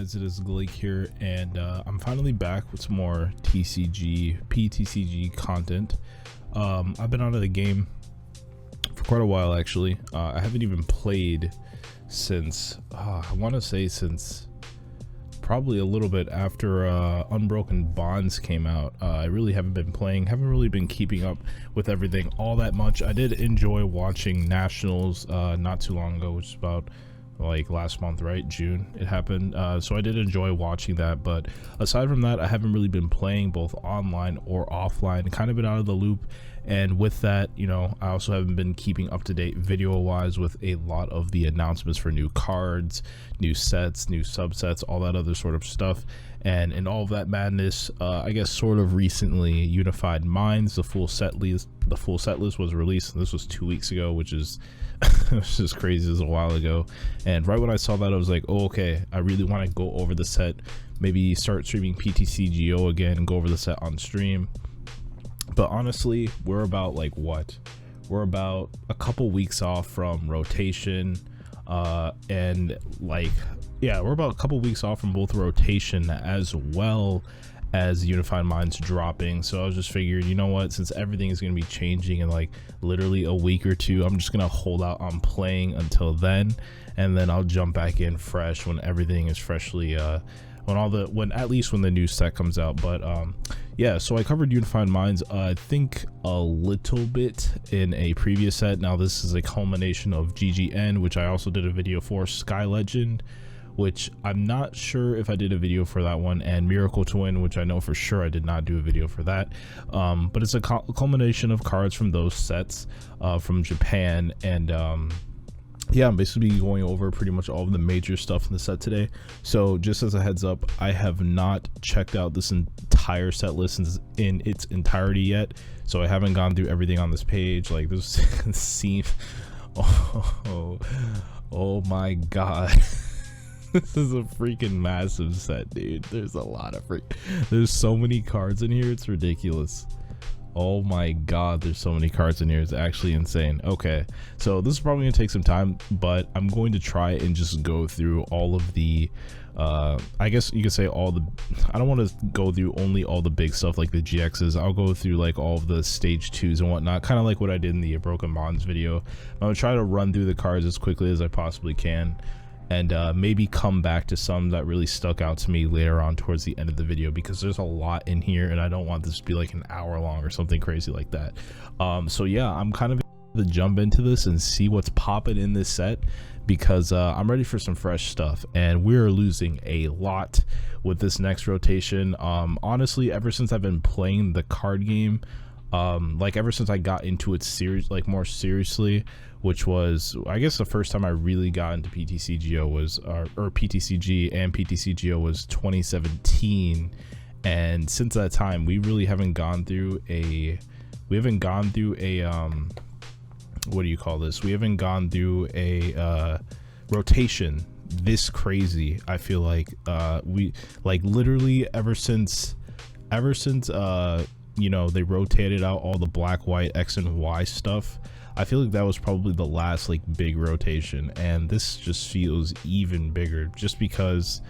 guys, it is Glake here, and I'm finally back with some more PTCG content. I've been out of the game for quite a while actually. I haven't even played since I want to say since probably a little bit after Unbroken Bonds came out. I really haven't been playing, haven't really been keeping up with everything all that much. I did enjoy watching Nationals not too long ago, which is about like last month, right? June it happened. So I did enjoy watching that, but aside from that, I haven't really been playing both online or offline, kind of been out of the loop. And with that, you know, I also haven't been keeping up to date video wise with a lot of the announcements for new cards, new sets, new subsets, all that other sort of stuff. And in all of that madness, I guess sort of recently, Unified Minds, the full set list was released, and this was 2 weeks ago, which is it's just crazy. This was a while ago. And right when I saw that, I was like, oh, okay, I really want to go over the set, maybe start streaming PTCGO again and go over the set on stream. But honestly, we're about like what? We're about a couple weeks off from rotation, and like, yeah, we're about a couple weeks off from both rotation as well as Unified Minds dropping. So I was just figured, you know what, since everything is going to be changing in like literally a week or two, I'm just going to hold out on playing until then, and then I'll jump back in fresh when everything is freshly when at least when the new set comes out. But yeah, so I covered Unified Minds I think a little bit in a previous set. Now this is a culmination of GGN, which I also did a video for, Sky Legend, which I'm not sure if I did a video for that one, and Miracle Twin, which I know for sure I did not do a video for that. But it's a culmination of cards from those sets from Japan. And yeah, I'm basically going over pretty much all of the major stuff in the set today. So just as a heads up, I have not checked out this entire set list in its entirety yet, so I haven't gone through everything on this page. Like this seems oh my god. This is a freaking massive set, dude. There's a lot of there's so many cards in here, it's ridiculous. Oh my god, there's so many cards in here, it's actually insane. Okay, so this is probably gonna take some time, but I'm going to try and just go through all of the I guess you could say all the, I don't want to go through only all the big stuff like the GXs. I'll go through like all of the stage 2s and whatnot, kind of like what I did in the Broken Bonds video. I'm gonna try to run through the cards as quickly as I possibly can, and maybe come back to some that really stuck out to me later on towards the end of the video, because there's a lot in here and I don't want this to be like an hour long or something crazy like that. So yeah, I'm kind of to jump into this and see what's popping in this set, because I'm ready for some fresh stuff, and we're losing a lot with this next rotation. Honestly, ever since I've been playing the card game, like ever since I got into it more seriously, which was I guess the first time I really got into PTCGO was or PTCG and PTCGO was 2017, and since that time we really haven't gone through a what do you call this, we haven't gone through a rotation this crazy. I feel like we like literally ever since you know, they rotated out all the black, white, X and Y stuff. I feel like that was probably the last like big rotation, and this just feels even bigger just because,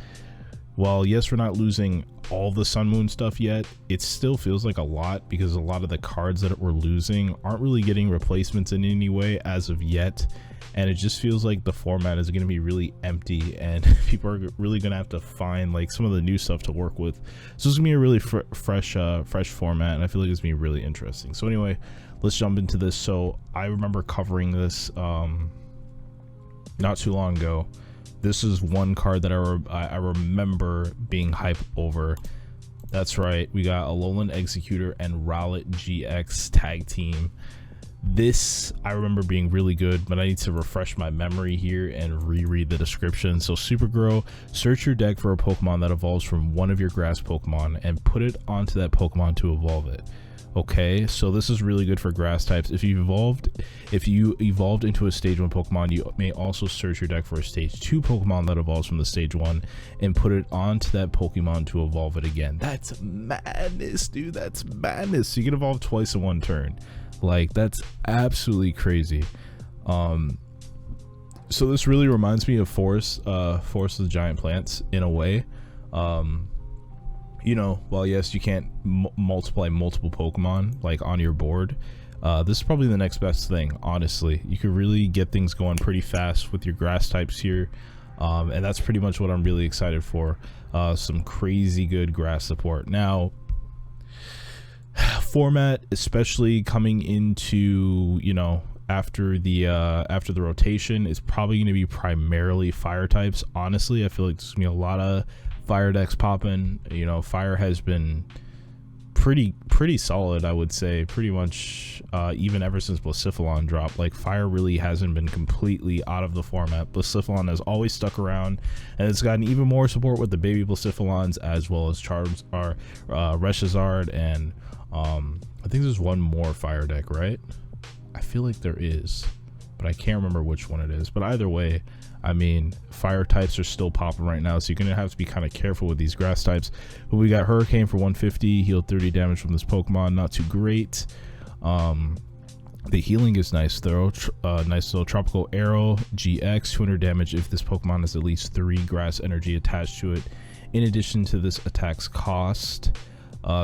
well, yes, we're not losing all the Sun Moon stuff yet, it still feels like a lot, because a lot of the cards that we're losing aren't really getting replacements in any way as of yet, and it just feels like the format is going to be really empty, and people are really going to have to find like some of the new stuff to work with. So it's gonna be a really fresh format, and I feel like it's gonna be really interesting. So anyway, let's jump into this. So I remember covering this not too long ago. This is one card that I remember being hyped over. That's right, we got Alolan Executor and Rowlet GX tag team. This I remember being really good, but I need to refresh my memory here and reread the description. So Supergirl, search your deck for a Pokemon that evolves from one of your grass Pokemon and put it onto that Pokemon to evolve it. Okay, so this is really good for grass types. If you evolved into a stage 1 Pokemon, you may also search your deck for a stage 2 Pokemon that evolves from the stage 1 and put it onto that Pokemon to evolve it again. That's madness, dude. That's madness. So you can evolve twice in one turn. Like, that's absolutely crazy. So this really reminds me of Forest of the Giant Plants in a way. You know, well, yes, you can't multiply multiple Pokemon like on your board. This is probably the next best thing, honestly. You could really get things going pretty fast with your grass types here. And that's pretty much what I'm really excited for. Some crazy good grass support. Now, format, especially coming into, you know, after the rotation, is probably going to be primarily fire types. Honestly, I feel like there's going to be a lot of fire decks popping. You know, fire has been pretty solid, I would say, pretty much even ever since Blacephalon dropped. Like, fire really hasn't been completely out of the format. Blacephalon has always stuck around, and it's gotten even more support with the baby Blacephalons, as well as Reshazard, and I think there's one more fire deck, right? I feel like there is, but I can't remember which one it is. But either way, I mean, fire types are still popping right now, so you're gonna have to be kind of careful with these grass types. But we got Hurricane for 150, healed 30 damage from this Pokemon, not too great. The healing is nice though. Nice little Tropical Arrow GX, 200 damage if this Pokemon has at least 3 grass energy attached to it. In addition to this attack's cost,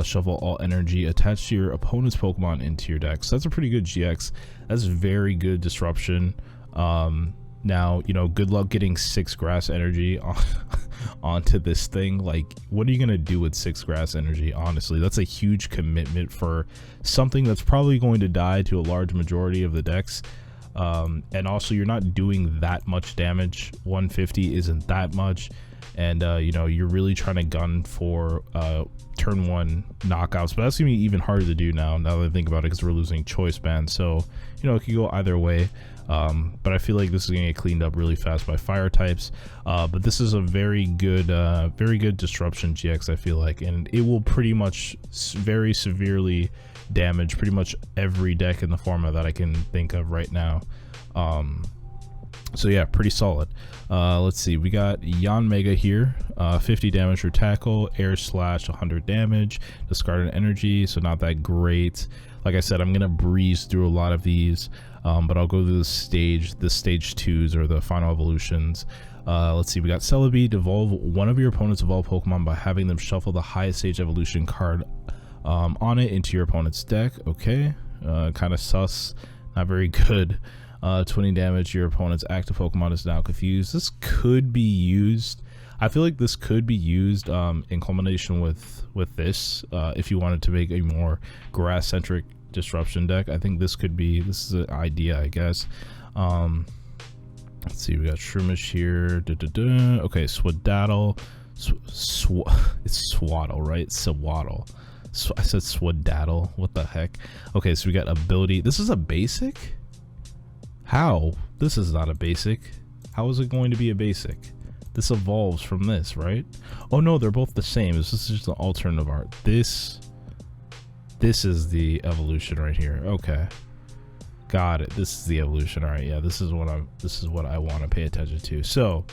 shuffle all energy attached to your opponent's Pokemon into your deck. So that's a pretty good GX. That's very good disruption. Now, you know, good luck getting 6 grass energy onto this thing. Like, what are you gonna do with 6 grass energy? Honestly, that's a huge commitment for something that's probably going to die to a large majority of the decks. And also, you're not doing that much damage. 150 isn't that much, and you know, you're really trying to gun for turn 1 knockouts, but that's gonna be even harder to do now that I think about it, because we're losing choice band. So, you know, it could go either way. But I feel like this is gonna get cleaned up really fast by fire types. But this is a very good disruption GX, I feel like, and it will pretty much very severely damage pretty much every deck in the format that I can think of right now. So yeah, pretty solid. Let's see, we got Yanmega here, 50 damage for tackle, air slash, 100 damage, discarded energy, so not that great. Like I said, I'm gonna breeze through a lot of these, but I'll go through the stage 2s, or the final evolutions. Let's see, we got Celebi, devolve one of your opponent's evolved Pokemon by having them shuffle the highest stage evolution card on it into your opponent's deck. Okay, kind of sus, not very good. 20 damage, your opponent's active Pokemon is now confused. This could be used, I feel like this could be used in combination with this, if you wanted to make a more grass centric disruption deck. I think this is an idea, I guess. Let's see, we got Shroomish here. Okay, Swaddle. It's Swaddle, right? Swaddle. I said Swaddle. What the heck? Okay, so we got ability. This is a basic? How? This is not a basic. How is it going to be a basic? This evolves from this, right? Oh no, they're both the same. This is just an alternative art. This is the evolution right here. Okay, got it. This is the evolution. All right, yeah, this is what I want to pay attention to. So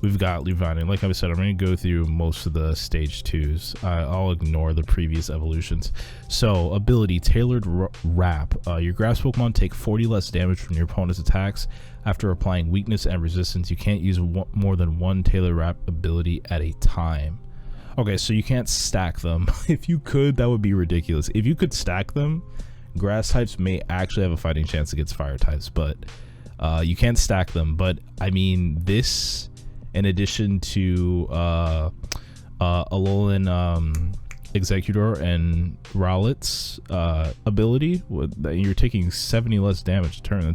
we've got Leavanny. Like I said, I'm going to go through most of the stage 2s. I'll ignore the previous evolutions. So ability, tailored wrap. Your grass Pokemon take 40 less damage from your opponent's attacks after applying weakness and resistance. You can't use more than one tailored wrap ability at a time. Okay, so you can't stack them. If you could, that would be ridiculous. If you could stack them, grass types may actually have a fighting chance against fire types, but you can't stack them. But I mean, this, in addition to Alolan Executor and Rowlet's ability, you're taking 70 less damage a turn.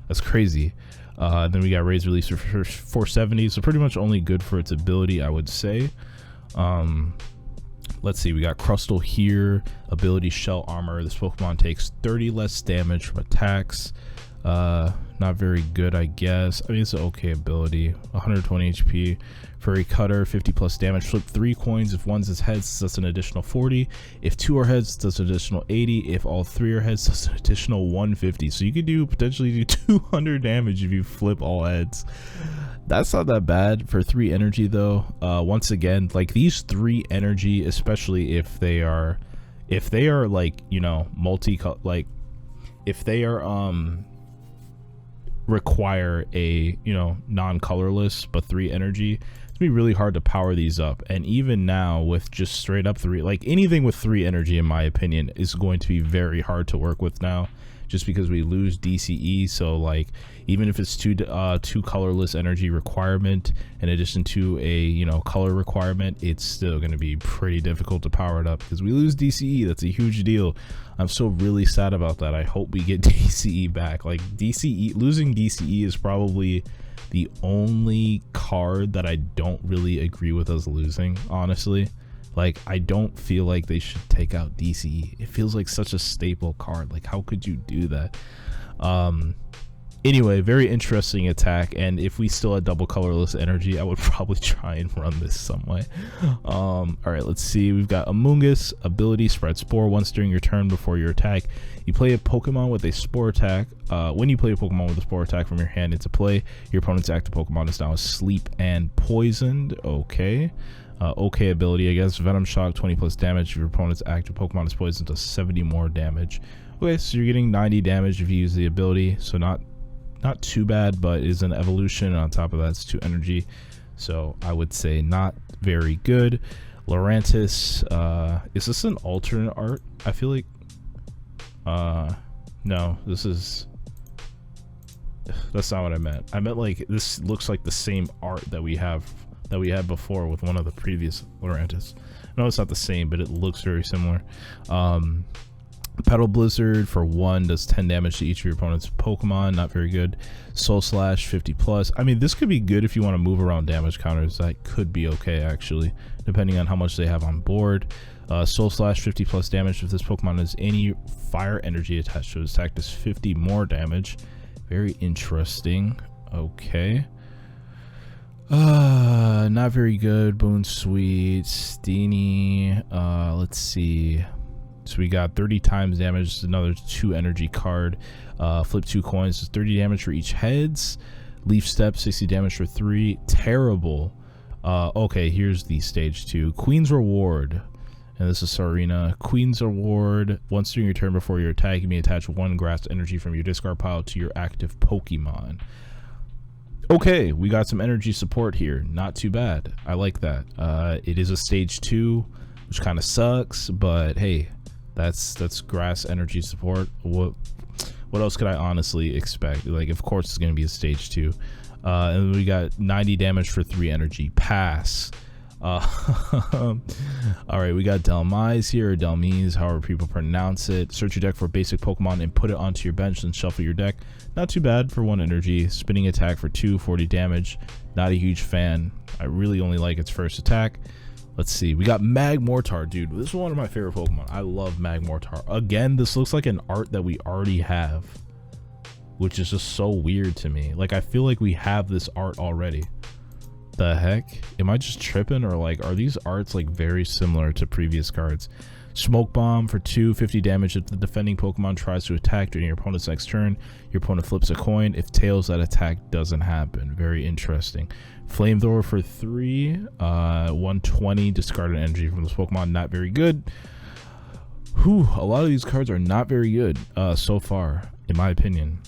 That's crazy. And then we got Raise Release for 470, so pretty much only good for its ability, I would say. Let's see, we got Crustle here, ability Shell Armor. This Pokemon takes 30 less damage from attacks. Not very good, I guess. I mean, it's an okay ability. 120 HP. Furry Cutter, 50 plus damage. Flip 3 coins. If one's his heads, that's an additional 40. If 2 are heads, that's an additional 80. If all 3 are heads, that's an additional 150. So you could potentially do 200 damage if you flip all heads. That's not that bad for 3 energy though. Once again, like these 3 energy, especially if they are like, you know, if they are require a, you know, non-colorless but 3 energy, it's gonna be really hard to power these up. And even now with just straight up 3, like anything with 3 energy in my opinion is going to be very hard to work with now, just because we lose DCE. So like even if it's two colorless energy requirement in addition to a, you know, color requirement, it's still going to be pretty difficult to power it up because we lose DCE. That's a huge deal. I'm so really sad about that. I hope we get DCE back. Like losing DCE is probably the only card that I don't really agree with us losing, honestly. Like, I don't feel like they should take out DCE. It feels like such a staple card. Like, how could you do that? Anyway, very interesting attack. And if we still had double colorless energy, I would probably try and run this some way. All right, let's see. We've got Amoongus ability, Spread Spore. Once during your turn before your attack, you play a Pokemon with a Spore attack. When you play a Pokemon with a Spore attack from your hand into play, your opponent's active Pokemon is now asleep and poisoned. Okay. Okay ability, I guess. Venom Shock, 20 plus damage. If your opponent's active Pokemon is poisoned, does 70 more damage. Okay, so you're getting 90 damage if you use the ability, so not too bad, but is an evolution, and on top of that it's 2 energy, so I would say not very good. Lurantis, is this an alternate art? I feel like no, that's not what I meant. I meant like this looks like the same art that we had before with one of the previous Lurantis. No, it's not the same, but it looks very similar. Petal Blizzard for 1 does 10 damage to each of your opponent's Pokemon. Not very good. Soul Slash 50 plus. I mean, this could be good if you want to move around damage counters. That could be okay, actually, depending on how much they have on board. Soul Slash 50 plus damage. If this Pokemon has any fire energy attached to its attack, does 50 more damage. Very interesting. Okay. Not very good. Boon Sweet, Steenie. Let's see. So we got 30 times damage, another 2 energy card. Flip 2 coins, 30 damage for each heads. Leaf Step, 60 damage for 3. Terrible. Okay, here's the stage 2. Queen's Reward. And this is Sarina. Queen's Reward. Once during your turn before your attack, you may attach 1 grass energy from your discard pile to your active Pokemon. Okay, we got some energy support here. Not too bad. I like that. It is a stage 2, which kind of sucks, but hey, that's grass energy support. What else could I honestly expect? Like, of course it's going to be a stage 2. And we got 90 damage for 3 energy. Pass. All right, we got Delmise here, or Delmise, however people pronounce it. Search your deck for basic Pokemon and put it onto your bench and shuffle your deck. Not too bad for 1 energy. Spinning attack for 2, 40 damage. Not a huge fan. I really only like its first attack. Let's see. We got Magmortar, dude. This is one of my favorite Pokemon. I love Magmortar. Again, this looks like an art that we already have, which is just so weird to me. Like, I feel like we have this art already. The heck? Am I just tripping, or like are these arts like very similar to previous cards? Smoke Bomb for 2, 50 damage. If the defending Pokemon tries to attack during your opponent's next turn, your opponent flips a coin. If tails, that attack doesn't happen. Very interesting. Flamethrower for 3, 120 discarded energy from this Pokemon. Not very good. Whew, a lot of these cards are not very good so far, in my opinion.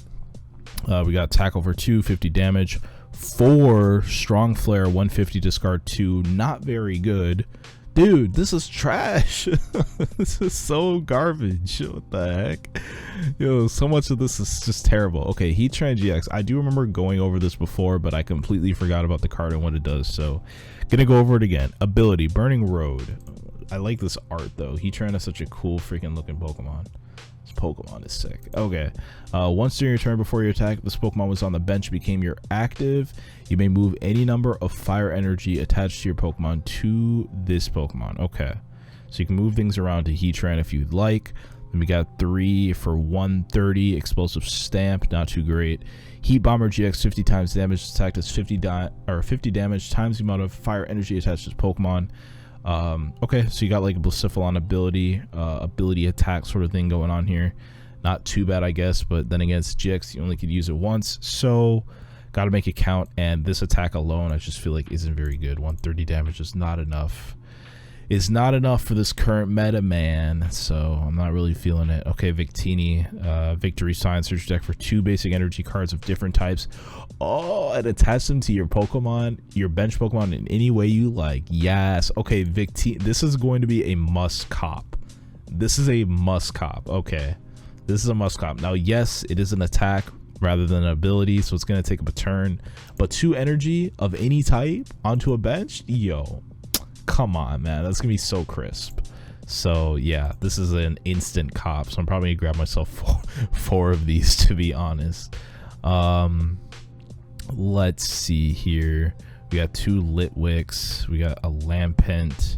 We got Tackle for 2, 50 damage. 4 Strong Flare, 150 discard 2. Not very good. Dude, this is trash. This is so garbage. What the heck? Yo, so much of this is just terrible. Okay, Heatran GX. I do remember going over this before, but I completely forgot about the card and what it does. So, gonna go over it again. Ability, Burning Road. I like this art though. Heatran is such a cool freaking looking Pokemon. This Pokemon is sick. Okay. Once during your turn before your attack, if this Pokemon was on the bench, became your active, you may move any number of fire energy attached to your Pokemon to this Pokemon. Okay. So you can move things around to Heatran if you'd like. Then we got 3 for 130. Explosive Stamp, not too great. Heat Bomber GX, 50 times damage. Attack does 50 damage times the amount of fire energy attached to this Pokemon. Okay, so you got like a Blacephalon ability, ability attack sort of thing going on here. Not too bad, I guess, but then against GX, you only could use it once, so gotta make it count. And this attack alone, I just feel like isn't very good. 130 damage is not enough. is not enough for this current meta, man. So I'm not really feeling it. Okay, Victini, Victory Sign, search deck for 2 basic energy cards of different types. Oh, and attach them to your Pokemon, your bench Pokemon in any way you like. Yes. Okay, Victini, this is going to be a must cop. This is a must cop. Okay, this is a must cop. Now, yes, it is an attack rather than an ability, so it's going to take up a turn. But 2 energy of any type onto a bench? Yo, come on, man. That's going to be so crisp. So, yeah, this is an instant cop. So I'm probably going to grab myself four of these, to be honest. Let's see here. We got 2 Litwicks. We got a Lampent.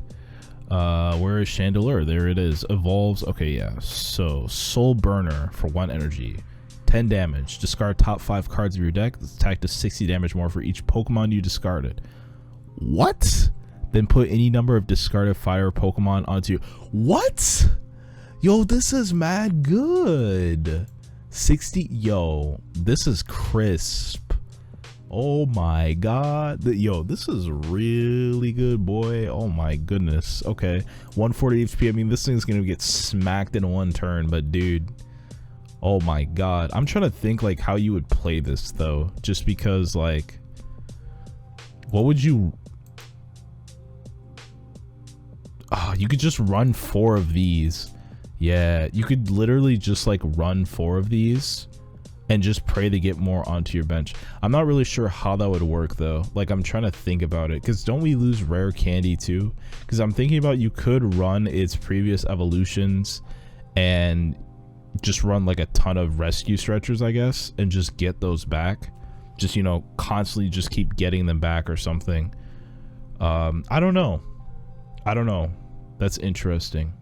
Where is Chandelure? There it is. Evolves. Okay, yeah. So Soul Burner for 1 energy, 10 damage. Discard top 5 cards of your deck. Attack to 60 damage more for each Pokemon you discarded. What? Then put any number of discarded fire Pokemon onto. What? Yo, this is mad good. 60. Yo, this is crisp. Oh my god. Yo, this is really good, boy. Oh my goodness. Okay, 140 HP. I mean, this thing's gonna get smacked in 1 turn, but dude, oh my god. I'm trying to think like how you would play this though, just because like, what would you, you could just run 4 of these. Yeah, you could literally just like run 4 of these and just pray to get more onto your bench. I'm not really sure how that would work though. Like, I'm trying to think about it, because don't we lose rare candy too? Because I'm thinking about, you could run its previous evolutions and just run like a ton of rescue stretchers, I guess, and just get those back. Just, you know, constantly just keep getting them back or something. I don't know. That's interesting.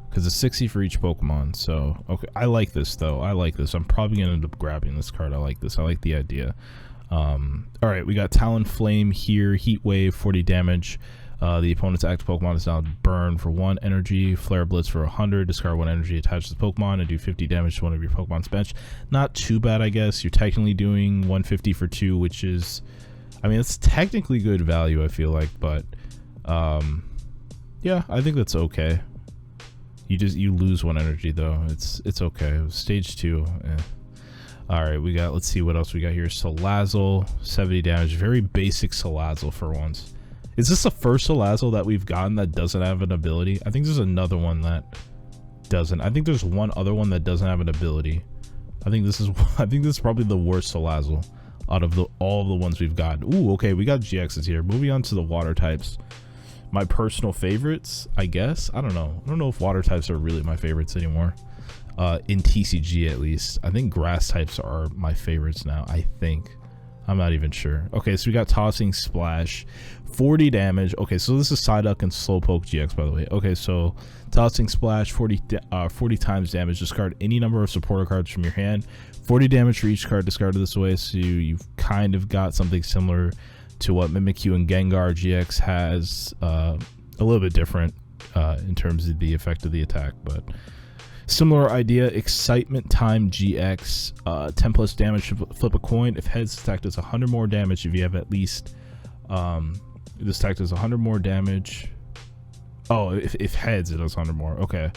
Because it's 60 for each Pokemon. So, okay, I like this though. I like this. I'm probably gonna end up grabbing this card. I like this. I like the idea. All right, we got Talonflame here. Heat Wave, 40 damage. The opponent's active Pokemon is now burned for 1 energy. Flare Blitz for 100. Discard 1 energy attached to the Pokemon and do 50 damage to one of your Pokemon's bench. Not too bad, I guess. You're technically doing 150 for 2, which is, I mean, it's technically good value, I feel like, but yeah, I think that's okay. You lose 1 energy though. It's okay. Stage 2. All right, we got, let's see what else we got here. Salazzle, 70 damage. Very basic Salazzle for once. Is this the first Salazzle that we've gotten that doesn't have an ability? I think there's another one that doesn't. I think there's one other one that doesn't have an ability. I think this is probably the worst Salazzle out of all the ones we've gotten. Ooh, okay, we got GXs here. Moving on to the water types. My personal favorites, I guess. I don't know if water types are really my favorites anymore. In TCG at least. I think grass types are my favorites now, I think. I'm not even sure. Okay, so we got Tossing Splash, 40 damage. Okay, so this is Psyduck and Slowpoke GX, by the way. Okay, so Tossing Splash, 40 times damage. Discard any number of supporter cards from your hand. 40 damage for each card discarded this way. So you've kind of got something similar to what Mimikyu and Gengar GX has, a little bit different in terms of the effect of the attack, but similar idea. Excitement Time GX, 10 plus damage, flip a coin. If heads, attack does 100 more damage. If you have at least, this attack does 100 more damage. Oh, if heads, it does 100 more. Okay.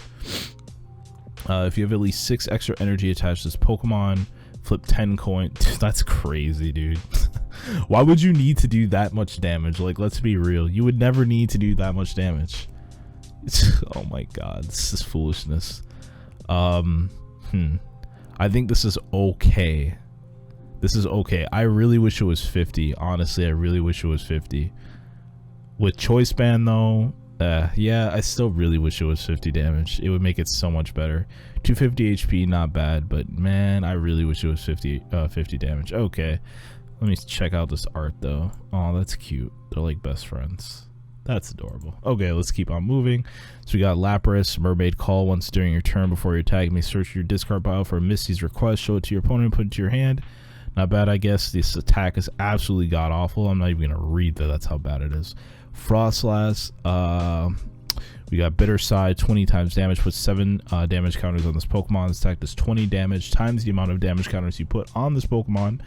If you have at least 6 extra energy attached to this Pokemon, flip 10 coin. That's crazy, dude. Why would you need to do that much damage? Like, let's be real. You would never need to do that much damage. Oh my god, this is foolishness. I think this is okay. This is okay. I really wish it was 50. Honestly, I really wish it was 50. With Choice Band though, yeah, I still really wish it was 50 damage. It would make it so much better. 250 HP, not bad, but man, I really wish it was 50 damage. Okay. Let me check out this art though. Oh, that's cute. They're like best friends. That's adorable. Okay, let's keep on moving. So we got Lapras, Mermaid Call. Once during your turn before your attack, you may search your discard pile for Misty's request, show it to your opponent, put it to your hand. Not bad, I guess. This attack is absolutely god awful. I'm not even gonna read that. That's how bad it is. Frostlass. We got Bitter Side, 20 times damage. Put 7 damage counters on this Pokemon. This attack does 20 damage times the amount of damage counters you put on this Pokemon.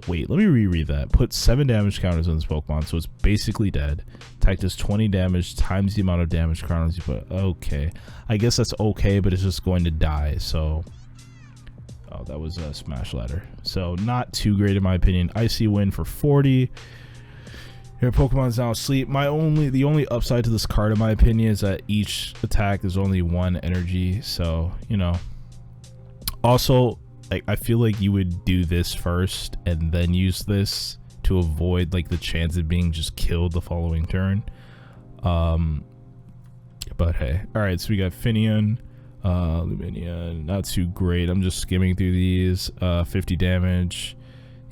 Wait, let me reread that. Put 7 damage counters on this Pokemon, so it's basically dead. Attack does 20 damage times the amount of damage counters you put. Okay, I guess that's okay, but it's just going to die. So, oh, that was a Smash Ladder. So not too great in my opinion. Icy Wind for 40. Your Pokemon's now asleep. The only upside to this card in my opinion is that each attack is only 1 energy. So, you know. Also, like, I feel like you would do this first and then use this to avoid like the chance of being just killed the following turn. But hey, all right, so we got Finian, Luminia, not too great. I'm just skimming through these. 50 damage,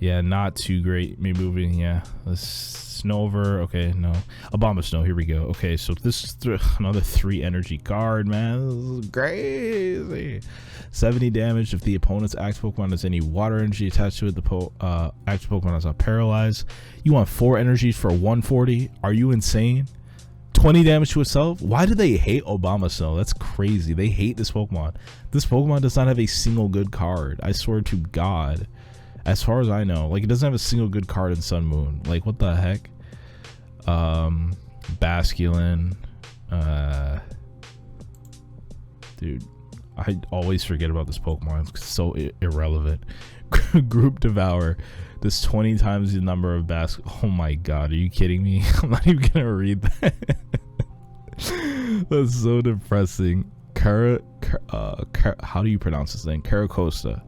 yeah, not too great. Me moving, yeah. Snover, okay, no. Abomasnow, here we go. Okay, so this is another 3 energy card, man. This is crazy. 70 damage if the opponent's active Pokemon has any water energy attached to it. The active Pokemon is not paralyzed. You want 4 energies for 140? Are you insane? 20 damage to itself? Why do they hate Abomasnow? That's crazy. They hate this Pokemon. This Pokemon does not have a single good card. I swear to God. As far as I know, like, it doesn't have a single good card in Sun Moon. Like, what the heck? Basculin. Dude, I always forget about this Pokemon. It's so irrelevant. Group Devour. Does 20 times the number of Oh my God, are you kidding me? I'm not even gonna read that. That's so depressing. How do you pronounce this thing? Caracosta.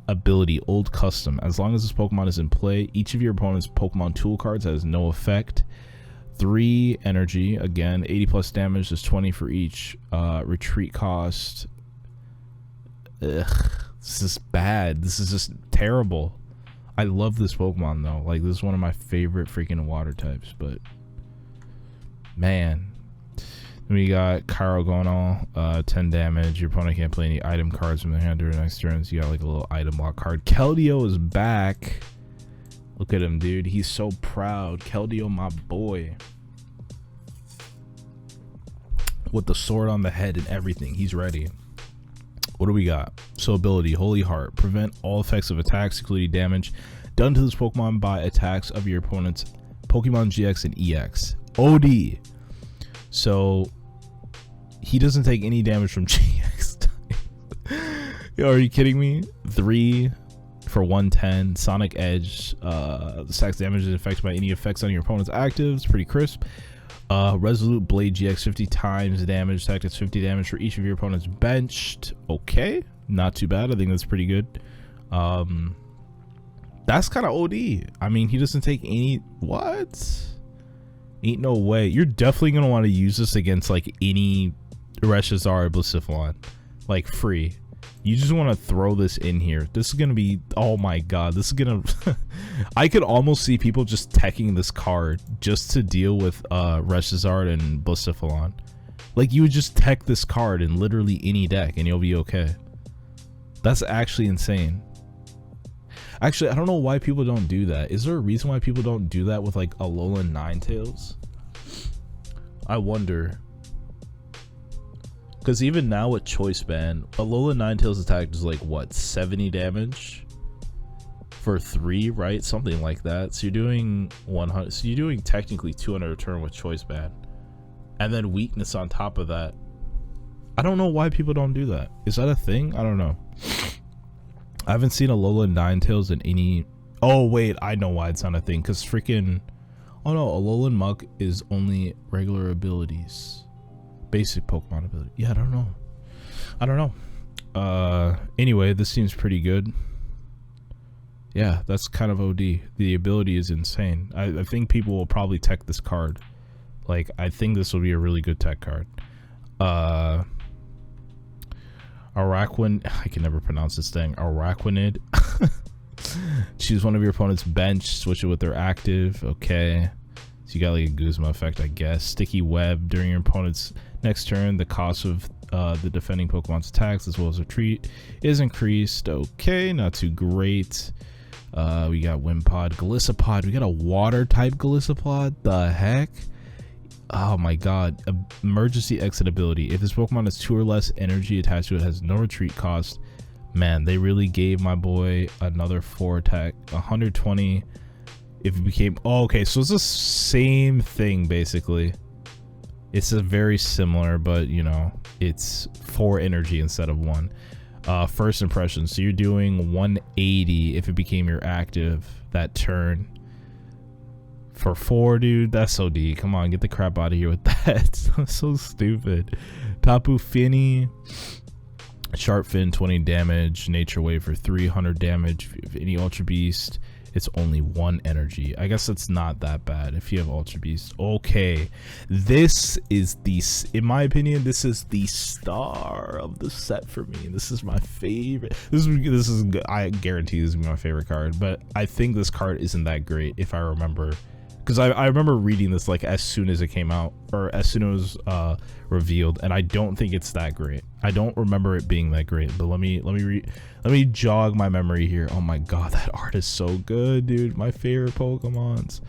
Ability Old Custom. As long as this Pokemon is in play, each of your opponent's Pokemon tool cards has no effect. 3 energy, again, 80 plus damage, is 20 for each. Retreat cost. Ugh, this is bad. This is just terrible. I love this Pokemon though. Like, this is one of my favorite freaking water types, but man. We got Cairo going on, 10 damage. Your opponent can't play any item cards from their hand during the next turn, so you got like a little item lock card. Keldeo is back. Look at him, dude. He's so proud. Keldeo, my boy. With the sword on the head and everything. He's ready. What do we got? So ability, Holy Heart. Prevent all effects of attacks, including damage, done to this Pokemon by attacks of your opponent's Pokemon GX and EX. OD. So he doesn't take any damage from GX. Yo, are you kidding me? 3 for 110. Sonic Edge. The stacks damage is affected by any effects on your opponent's actives. Pretty crisp. Resolute Blade GX 50 times damage. Attack does 50 damage for each of your opponents benched. Okay, not too bad. I think that's pretty good. That's kind of OD. I mean, he doesn't take any. What? Ain't no way. You're definitely gonna want to use this against like any Reshizar or Blacephalon, like free. You just want to throw this in here. This is gonna be, oh my God, this is gonna I could almost see people just teching this card just to deal with Reshizar and Blacephalon. Like, you would just tech this card in literally any deck and you'll be okay. That's actually insane. Actually, I don't know why people don't do that. Is there a reason why people don't do that with like Alolan Ninetales? I wonder. Because even now with Choice Band, Alolan Ninetales attack is like what, 70 damage for 3, right? Something like that. So you're doing 100. So you're doing technically 200 a turn with Choice Band, and then weakness on top of that. I don't know why people don't do that. Is that a thing? I don't know. I haven't seen Alolan Ninetales in any. Oh wait, I know why it's not a thing. Because freaking, oh no, Alolan Muck is only regular abilities, basic Pokemon ability. Yeah, I don't know. Anyway, this seems pretty good. Yeah, that's kind of OD. The ability is insane. I think people will probably tech this card. Like, I think this will be a really good tech card. Araquin, I can never pronounce this thing. Araquanid. Choose one of your opponent's bench, switch it with their active. Okay. So you got like a Guzma effect, I guess. Sticky Web. During your opponent's next turn, the cost of the defending Pokemon's attacks as well as retreat is increased. Okay, not too great. We got Wimpod, Golisopod. We got a water type Golisopod. The heck? Oh my God. Emergency exit ability. If this Pokemon has 2 or less energy attached to it, has no retreat cost, Man, they really gave my boy another 4 attack, 120 if it became, oh, okay, so it's the same thing basically. It's a very similar, but you know, it's 4 energy instead of 1. First impression, so you're doing 180 if it became your active that turn. For 4, dude, that's so OD. Come on, get the crap out of here with that. So stupid. Tapu Fini, Sharp Fin, 20 damage. Nature Wave for 300 damage. If any Ultra Beast, it's only 1 energy. I guess it's not that bad if you have Ultra Beast. Okay, this is the, in my opinion, this is the star of the set for me. This is my favorite. This is I guarantee this is my favorite card. But I think this card isn't that great if I remember. Because I remember reading this like as soon as it came out, or as soon as it was revealed, and I don't think it's that great. I don't remember it being that great. But let me jog my memory here. Oh my god, that art is so good, dude. My favorite Pokemons.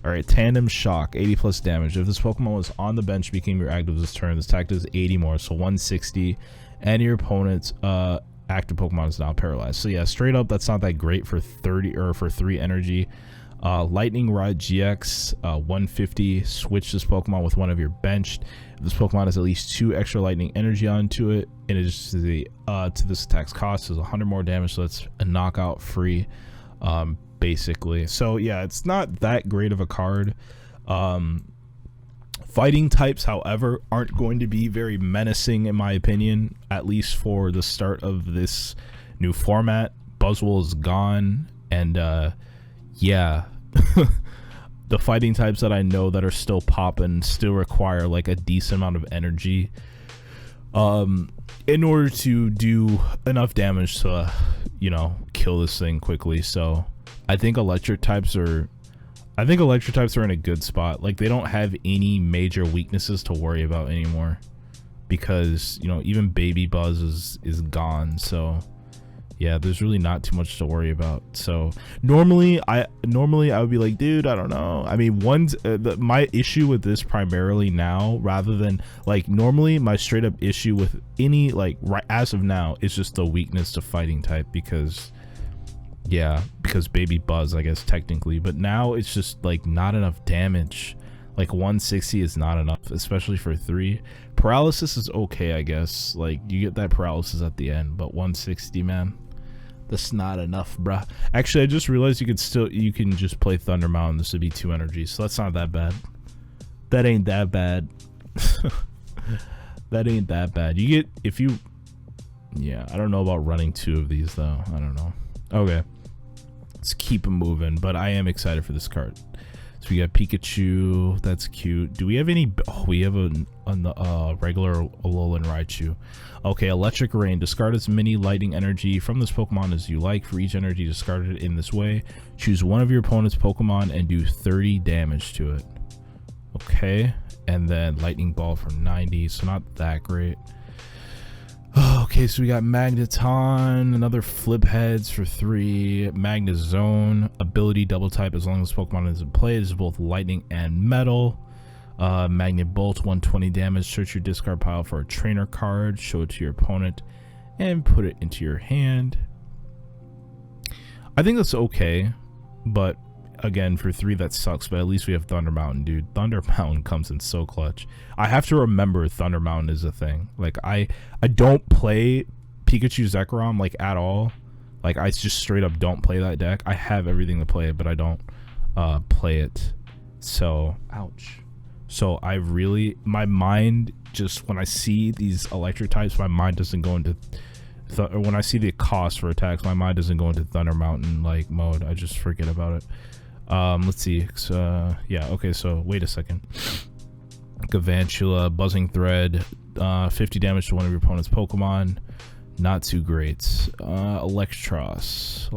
All right, Tandem Shock, 80 plus damage. If this Pokemon was on the bench, became your active this turn, this attack does 80 more, so 160, and your opponent's active Pokemon is now paralyzed. So yeah, straight up, that's not that great for 30 or for 3 energy. Lightning Rod GX, 150. Switch this Pokemon with one of your benched. If this Pokemon has at least 2 extra lightning energy onto it, in addition to the to this attack's cost, is 100 more damage. So it's a knockout free, basically. So yeah, it's not that great of a card. Fighting types, however, aren't going to be very menacing in my opinion, at least for the start of this new format. Buzzwole is gone, and yeah, the fighting types that I know that are still popping still require like a decent amount of energy in order to do enough damage to, you know, kill this thing quickly. So I think electric types are in a good spot. Like, they don't have any major weaknesses to worry about anymore, because, you know, even Baby Buzz is gone. So yeah, there's really not too much to worry about. So normally I would be like, dude, I don't know. I mean, my issue with this primarily now, rather than like normally, my straight up issue with any, like, right as of now, is just the weakness to fighting type, because Baby Buzz, I guess, technically, but now it's just like not enough damage. Like 160 is not enough, especially for 3. Paralysis is okay, I guess. Like, you get that paralysis at the end, but 160, man, that's not enough, bruh. Actually, I just realized you can just play Thunder Mountain. This would be 2 energy, so that's not that bad. That ain't that bad. That ain't that bad. You get, if you, yeah, I don't know about running 2 of these though. I don't know. Okay, let's keep it moving, but I am excited for this card. So we got Pikachu, that's cute. Do we have any? Oh, we have a regular Alolan Raichu. Okay, Electric Rain. Discard as many lightning energy from this Pokemon as you like. For each energy discarded in this way, choose one of your opponent's Pokemon and do 30 damage to it. Okay, and then Lightning Ball for 90, so not that great. Okay, so we got Magneton, another Flip Heads for 3, Magnezone, ability double type as long as Pokemon is in play. This is both lightning and metal. Magnet Bolt, 120 damage. Search your discard pile for a trainer card, show it to your opponent, and put it into your hand. I think that's okay, but again, for 3 that sucks, but at least we have Thunder Mountain, dude. Thunder Mountain comes in so clutch. I have to remember Thunder Mountain is a thing. Like, I don't play Pikachu Zekrom like at all. Like, I just straight up don't play that deck. I have everything to play it, but I don't play it. So ouch. So I really, my mind just, when I see these electric types, my mind doesn't go into or when I see the cost for attacks, my mind doesn't go into Thunder Mountain like mode. I just forget about it. Let's see. So, yeah, okay, so wait a second. Galvantula, Buzzing Thread, 50 damage to one of your opponent's Pokemon. Not too great. Electros.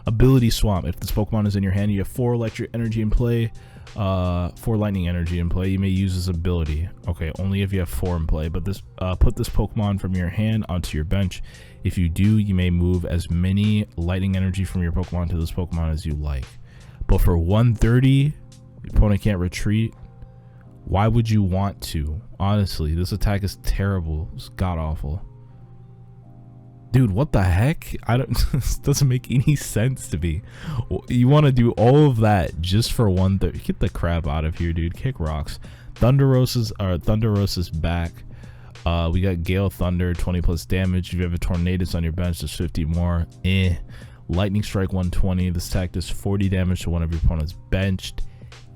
Ability Swamp. If this Pokemon is in your hand, you have 4 electric energy in play, 4 lightning energy in play. You may use this ability. Okay, only if you have 4 in play. But this put this Pokemon from your hand onto your bench. If you do, you may move as many lightning energy from your Pokemon to this Pokemon as you like. But for 130, your opponent can't retreat. Why would you want to? Honestly, this attack is terrible. It's god awful. Dude, what the heck? I don't. This doesn't make any sense to me. You want to do all of that just for 130? Get the crap out of here, dude. Kick rocks. Thunderosa's back. We got Gale Thunder, 20 plus damage. If you have a Tornadus on your bench, there's 50 more. Lightning Strike, 120. This attack does 40 damage to one of your opponent's benched.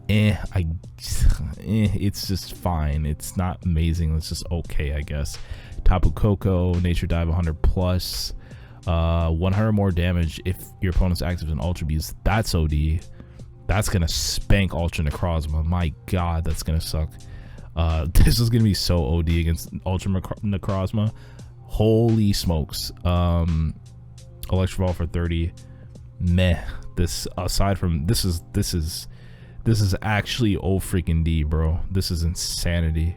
It's just fine. It's not amazing. It's just okay, I guess. Tapu Koko, Nature Dive, 100 plus. 100 more damage if your opponent's active in Ultra Beast. That's OD. That's gonna spank Ultra Necrozma. My god, that's gonna suck. This is gonna be so OD against Ultra Necrozma. Holy smokes. Electro Ball for 30. Meh. This, aside from this is actually oh freaking D, bro. This is insanity.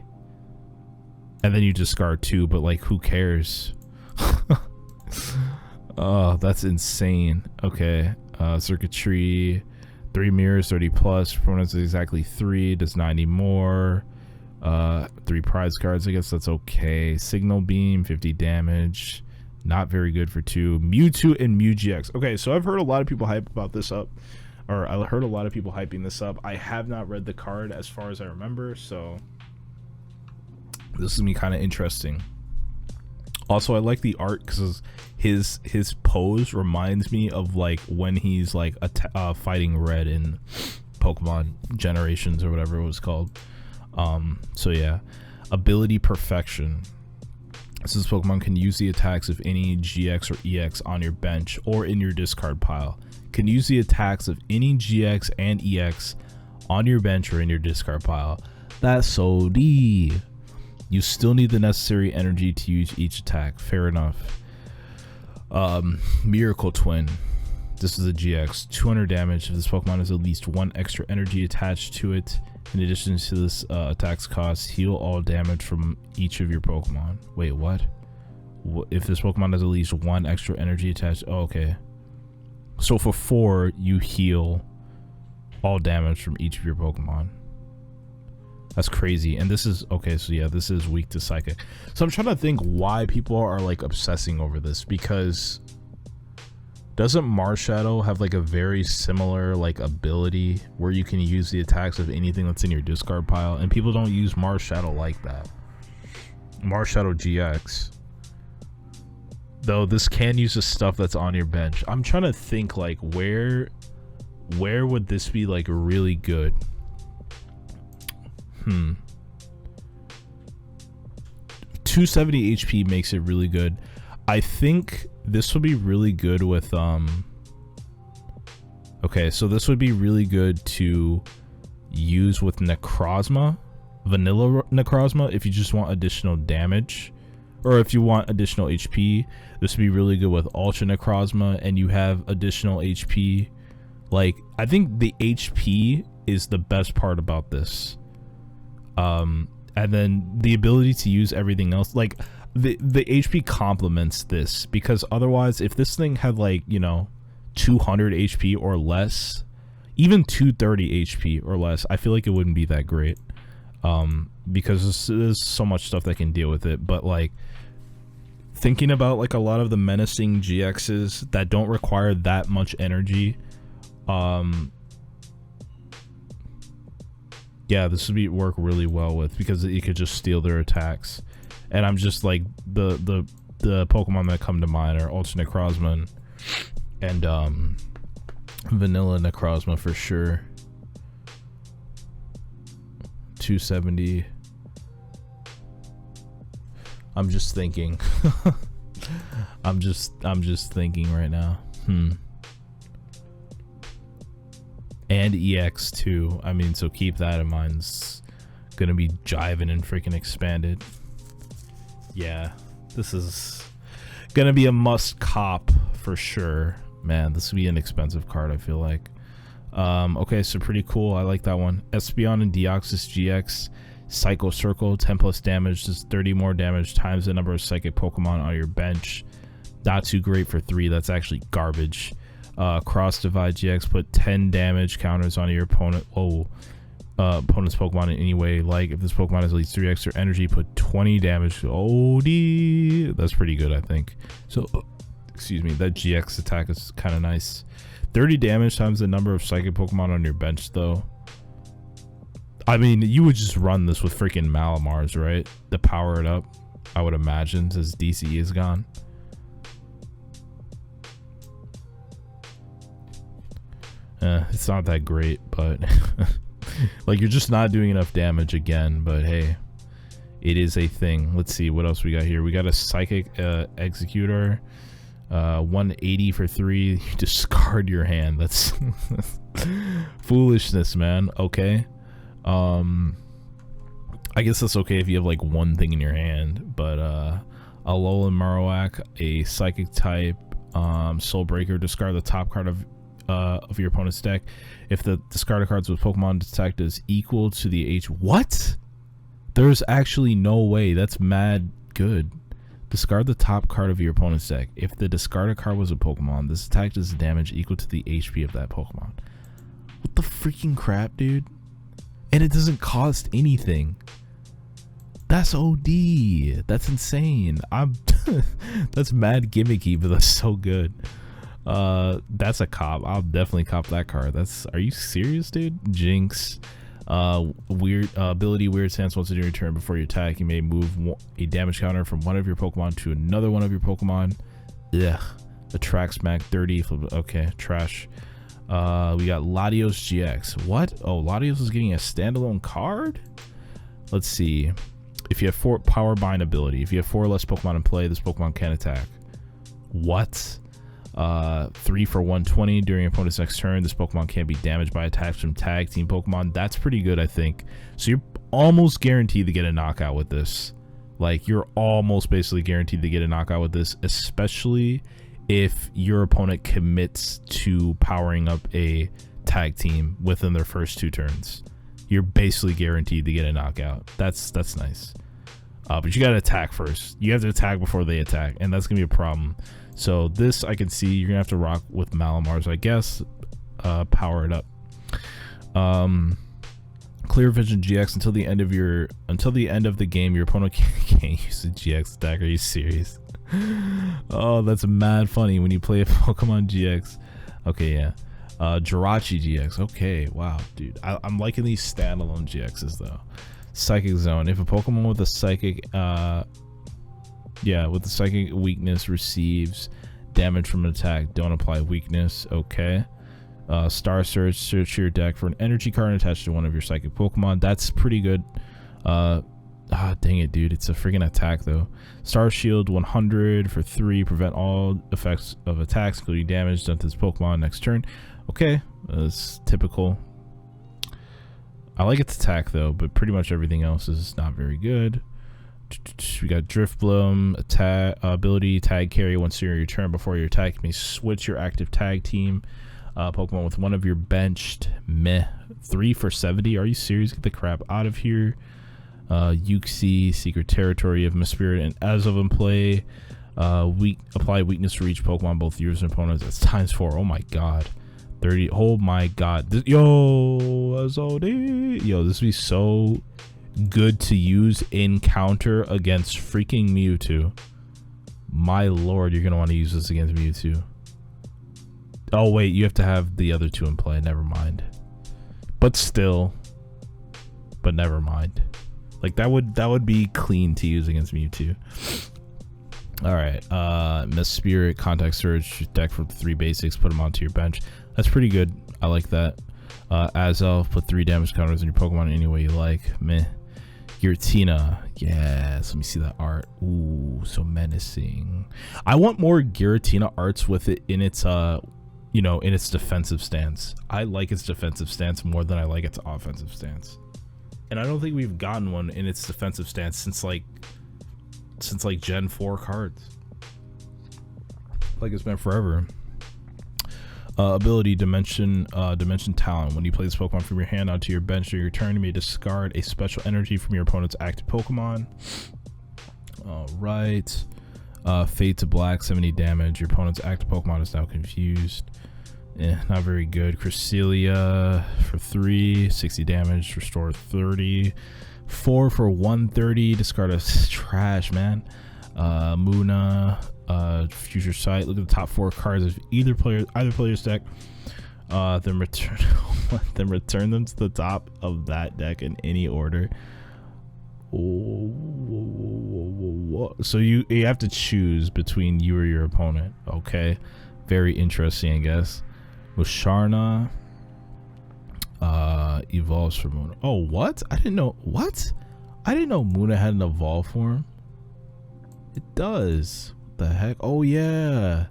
And then you discard 2, but like, who cares? Oh, that's insane. Okay. Circuitry, 3 mirrors, 30 plus. Opponents is exactly 3, does 90 more. 3 prize cards, I guess that's okay. Signal Beam, 50 damage. Not very good for 2. Mewtwo and Mew GX. Okay, so I've heard a lot of people hype about this up. Or I heard a lot of people hyping this up. I have not read the card as far as I remember, so this is gonna be kind of interesting. Also, I like the art because his pose reminds me of like when he's like fighting Red in Pokemon Generations or whatever it was called. So yeah, ability perfection. This Pokemon can use the attacks of any GX or EX on your bench or in your discard pile. Can use the attacks of any GX and EX on your bench or in your discard pile. That's so D. You still need the necessary energy to use each attack. Fair enough. Miracle Twin. This is a GX. 200 damage. If this Pokemon has at least 1 extra energy attached to it, in addition to this attack's cost, heal all damage from each of your Pokemon. Wait, what? If this Pokemon has at least 1 extra energy attached? Oh, okay. So for 4, you heal all damage from each of your Pokemon. That's crazy. And this is okay, so yeah, this is weak to Psychic. So I'm trying to think why people are like obsessing over this, because doesn't Marshadow have like a very similar like ability where you can use the attacks of anything that's in your discard pile, and people don't use Marshadow like that. Marshadow GX. Though this can use the stuff that's on your bench. I'm trying to think like where would this be like really good? 270 HP makes it really good. I think this would be really good with okay, so this would be really good to use with Necrozma, vanilla Necrozma, if you just want additional damage, or if you want additional HP. This would be really good with Ultra Necrozma and you have additional HP. Like, I think the HP is the best part about this. And then the ability to use everything else, like the HP complements this, because otherwise if this thing had like, you know, 200 HP or less, even 230 HP or less, I feel like it wouldn't be that great, because there's so much stuff that can deal with it. But like thinking about like a lot of the menacing GXs that don't require that much energy, yeah, this would work really well with, because you could just steal their attacks. And I'm just like the Pokemon that come to mind are Ultra Necrozma and vanilla Necrozma for sure. 270. I'm just thinking. I'm just thinking right now. And EX too. I mean, so keep that in mind. It's gonna be jiving and freaking expanded. Yeah, this is gonna be a must cop for sure. Man, this would be an expensive card, I feel like. Okay, so pretty cool. I like that one. Espeon and Deoxys GX. Psycho Circle, 10 plus damage, just 30 more damage times the number of psychic Pokemon on your bench. Not too great for 3. That's actually garbage. Cross Divide GX, put 10 damage counters on your opponent. Oh, opponent's Pokemon in any way. Like, if this Pokemon has at least 3 extra energy, put 20 damage to OD. That's pretty good, I think. So, excuse me, that GX attack is kind of nice. 30 damage times the number of Psychic Pokemon on your bench, though. I mean, you would just run this with freaking Malamars, right? To power it up, I would imagine, since DCE is gone. It's not that great, but like, you're just not doing enough damage again. But hey, it is a thing. Let's see what else we got here. We got a Psychic Executor, 180 for 3. You discard your hand. That's foolishness, man. Okay, I guess that's okay if you have like one thing in your hand. But Alolan Marowak, a Psychic type, Soul Breaker. Discard the top card of your opponent's deck. If the discarded cards with Pokemon detect is equal to the H. What? There's actually no way. That's mad good. Discard the top card of your opponent's deck. If the discarded card was a Pokemon, this attack does damage equal to the HP of that Pokemon. What the freaking crap, dude? And it doesn't cost anything. That's OD. That's insane. That's mad gimmicky, but that's so good. That's a cop. I'll definitely cop that card. Are you serious, dude? Jinx. Weird ability, weird stance. Once during your turn before you attack, you may move a damage counter from one of your Pokemon to another one of your Pokemon. Ugh. Attract smack 30. Okay, trash. We got Latios GX. What? Oh, Latios is getting a standalone card? Let's see. If you have 4 power bind ability, if you have 4 or less Pokemon in play, this Pokemon can attack. What? 3 for 120 during your opponent's next turn. This Pokemon can't be damaged by attacks from tag team Pokemon. That's pretty good, I think. So you're almost guaranteed to get a knockout with this. Like, you're almost basically guaranteed to get a knockout with this, especially if your opponent commits to powering up a tag team within their first 2 turns. You're basically guaranteed to get a knockout. That's nice. But you gotta attack first. You have to attack before they attack, and that's gonna be a problem. So this, I can see you're gonna have to rock with Malamars, I guess. Power it up. Clear Vision GX until the end of the game. Your opponent can't use the GX attack. Are you serious? Oh, that's mad funny when you play a Pokemon GX. Okay, yeah. Jirachi GX. Okay, wow, dude. I'm liking these standalone GXs though. Psychic Zone. If a Pokemon with a psychic with the psychic weakness receives damage from an attack, don't apply weakness. Okay. Star Search your deck for an energy card attached to one of your psychic Pokemon. That's pretty good. Dang it, dude. It's a freaking attack though. Star Shield 100 for 3. Prevent all effects of attacks, including damage done to this Pokemon next turn. Okay, that's typical. I like its attack though, but pretty much everything else is not very good. We got Drifbloom, attack ability, tag carry. Once during your turn before your attack, you may switch your active tag team Pokemon with one of your benched. 3 for 70. Are you serious? Get the crap out of here. Uxie, Secret Territory of Mispirit and Azov in play. Apply weakness for each Pokemon, both yours and opponents. That's ×4. Oh my god. 30. Oh my god. Yo, SOD. Yo, this would be so good to use in counter against freaking Mewtwo. My lord, you're gonna want to use this against Mewtwo. Oh wait, you have to have the other 2 in play. Never mind. But still. But never mind. Like, that would be clean to use against Mewtwo. Alright, Mispirit, Contact Surge, deck for 3 basics, put them onto your bench. That's pretty good. I like that. Azov, put 3 damage counters on your Pokemon any way you like. Meh. Giratina. Yes, let me see that art. Ooh, so menacing. I want more Giratina arts with it in its in its defensive stance. I like its defensive stance more than I like its offensive stance. And I don't think we've gotten one in its defensive stance since like Gen 4 cards. Like, it's been forever. Ability Dimension Talent. When you play this Pokemon from your hand onto your bench during your turn, you may discard a special energy from your opponent's active Pokemon. Alright. Fade to black, 70 damage. Your opponent's active Pokemon is now confused. Not very good. Cresselia for 3, 60 damage, restore 30. 4 for 130, discard a trash, man. Muna, Future Sight. Look at the top 4 cards of either player's deck. Then return them to the top of that deck in any order. So you have to choose between you or your opponent. Okay, very interesting, I guess. Musharna evolves from Muna. Oh, what? I didn't know. What? I didn't know Muna had an evolve form. It does. What the heck? Oh yeah.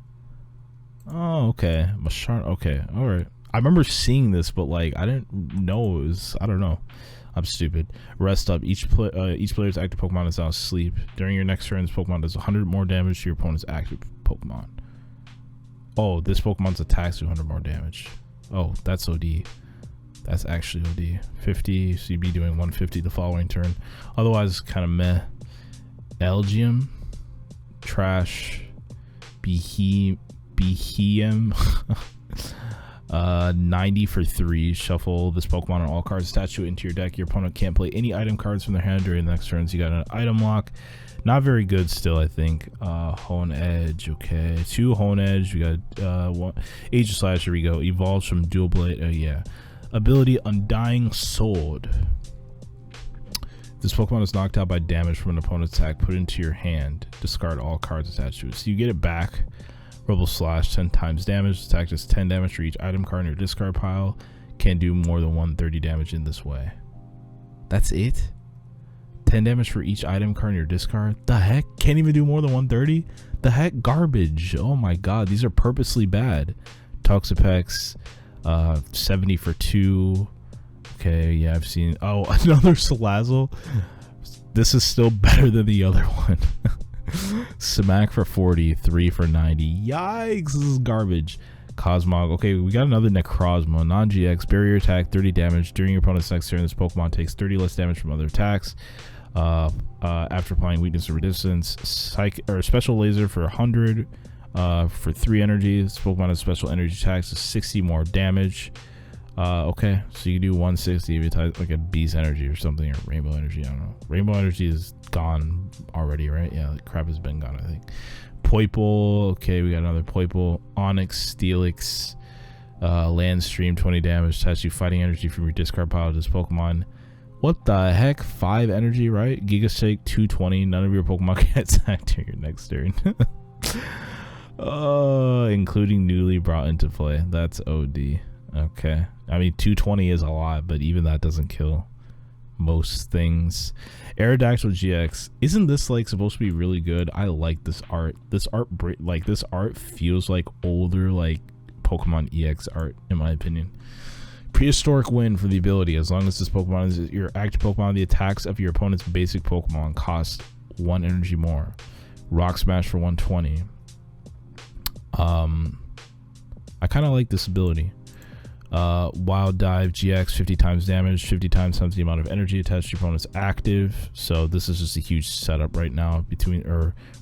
Oh, okay. Musharna. Okay, all right. I remember seeing this, but like I didn't know it was. I don't know. I'm stupid. Rest up. Each player's active Pokemon is now asleep. During your next turn, this Pokemon does 100 more damage to your opponent's active Pokemon. Oh, this Pokemon's attacks do 100 more damage. Oh, that's OD. That's actually OD. 50, so you'd be doing 150 the following turn. Otherwise, kind of meh. Elgium. Trash. Behem. 90 for 3. Shuffle this Pokemon and all cards attached to it into your deck. Your opponent can't play any item cards from their hand during the next turn, so you got an item lock. Not very good still, I think. Hone Edge, okay. 2 Hone Edge. We got 1 Age of Slash. Here we go. Evolves from Dual Blade. Yeah. Ability Undying Sword. This Pokemon is knocked out by damage from an opponent's attack. Put it into your hand. Discard all cards attached to it. So you get it back. Rebel Slash, 10 times damage. Attack does 10 damage for each item card in your discard pile. Can't do more than 130 damage in this way. That's it? 10 damage for each item card in your discard? The heck? Can't even do more than 130? The heck? Garbage. Oh my god, these are purposely bad. Toxapex, 70 for 2. Okay, yeah, I've seen. Oh, another Salazzle. This is still better than the other one. Smack for 40, 3 for 90. Yikes, this is garbage. Cosmog. Okay, we got another Necrozma. Non-GX, barrier attack, 30 damage. During your opponent's next turn, this Pokemon takes 30 less damage from other attacks. After applying weakness or resistance. Special laser for 100 for 3 energy. This Pokemon has special energy attacks, so 60 more damage. Okay, so you can do 160 if you type like a Beast Energy or something, or Rainbow Energy. I don't know. Rainbow Energy is gone already, right? Yeah, the crap has been gone, I think. Poipole. Okay, we got another Poipole. Onyx, Steelix, Landstream, 20 damage. Attach you fighting energy from your discard pile to this Pokemon. What the heck? 5 energy, right? Giga Shake, 220. None of your Pokemon can attack during your next turn. Including newly brought into play. That's OD. Okay. I mean, 220 is a lot, but even that doesn't kill most things. Aerodactyl GX. Isn't this like supposed to be really good? I like this art. This art feels like older like Pokemon EX art, in my opinion. Prehistoric Win for the ability. As long as this Pokemon is your active Pokemon, the attacks of your opponent's basic Pokemon cost 1 energy more. Rock Smash for 120. I kind of like this ability. Wild Dive GX, 50 times damage, 50 times the amount of energy attached to your opponent's active. So this is just a huge setup right now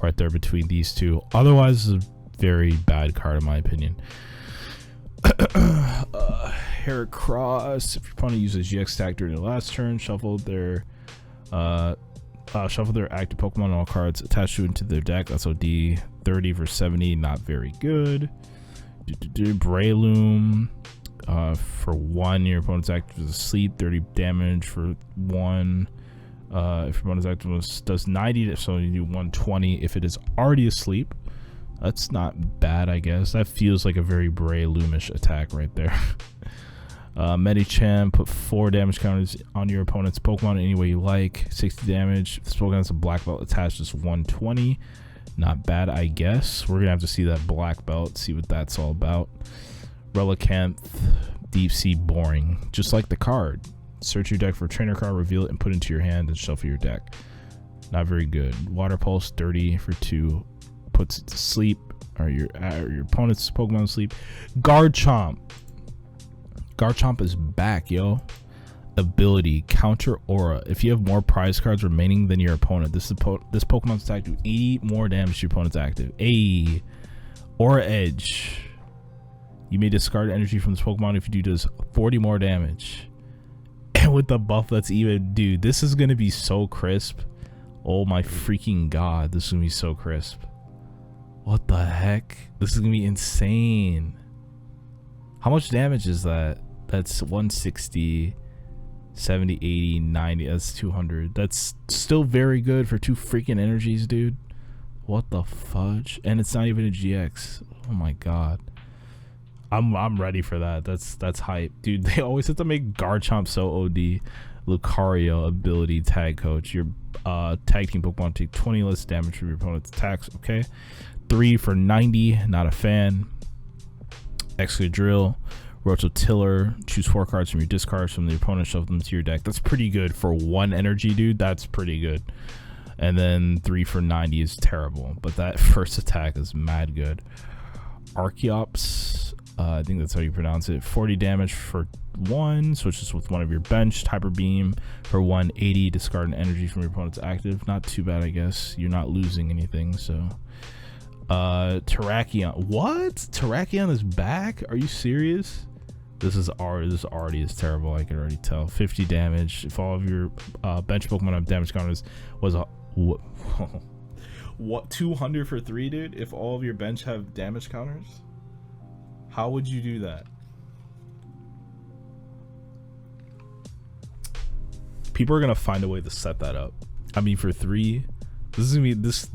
right there between these two. Otherwise, it's a very bad card in my opinion. Heracross. If your opponent uses GX attack during their last turn, shuffle their active Pokemon and all cards attached to into their deck. That's OD. 30 for 70, not very good. Breloom. For 1, your opponent's active is asleep, 30 damage for 1. If your opponent's active does 90, so you do 120 if it is already asleep. That's not bad, I guess. That feels like a very Breloom-ish attack right there. Medicham, put 4 damage counters on your opponent's Pokemon any way you like. 60 damage. If this Pokemon has a black belt attached, it's 120. Not bad, I guess. We're gonna have to see that black belt, see what that's all about. Relicanth, Deep Sea, boring. Just like the card. Search your deck for a trainer card, reveal it, and put it into your hand and shuffle your deck. Not very good. Water Pulse, 30 for 2. Puts it to sleep, or your opponent's Pokemon to sleep. Garchomp. Garchomp is back, yo. Ability, Counter Aura. If you have more prize cards remaining than your opponent, this Pokemon's attack do 80 more damage to your opponent's active. Aura Edge. You may discard energy from this Pokemon if you do does 40 more damage. And with the buff that's even, dude, this is gonna be so crisp. Oh my freaking god, this is gonna be so crisp. What the heck? This is gonna be insane. How much damage is that? That's 160, 70, 80, 90. That's 200. That's still very good for 2 freaking energies, dude. What the fudge? And it's not even a GX. Oh my god. I'm ready for that. That's hype, dude. They always have to make Garchomp so OD. Lucario ability tag coach. Your tag team Pokemon take 20 less damage from your opponent's attacks. Okay, 3 for 90. Not a fan. Excadrill, Rototiller. Choose 4 cards from your discards from the opponent. Shove them to your deck. That's pretty good for 1 energy, dude. That's pretty good. And then 3 for 90 is terrible, but that first attack is mad good. Archeops. I think that's how you pronounce it. 40 damage for 1. Switches with one of your bench. Hyper Beam for 180. Discard an energy from your opponent's active. Not too bad, I guess. You're not losing anything, so. Terrakion. What? Terrakion is back? Are you serious? This already is terrible. I can already tell. 50 damage. If all of your bench Pokemon have damage counters, was a what 200 for 3, dude? If all of your bench have damage counters, how would you do that? People are gonna find a way to set that up. I mean, for 3, this is gonna be this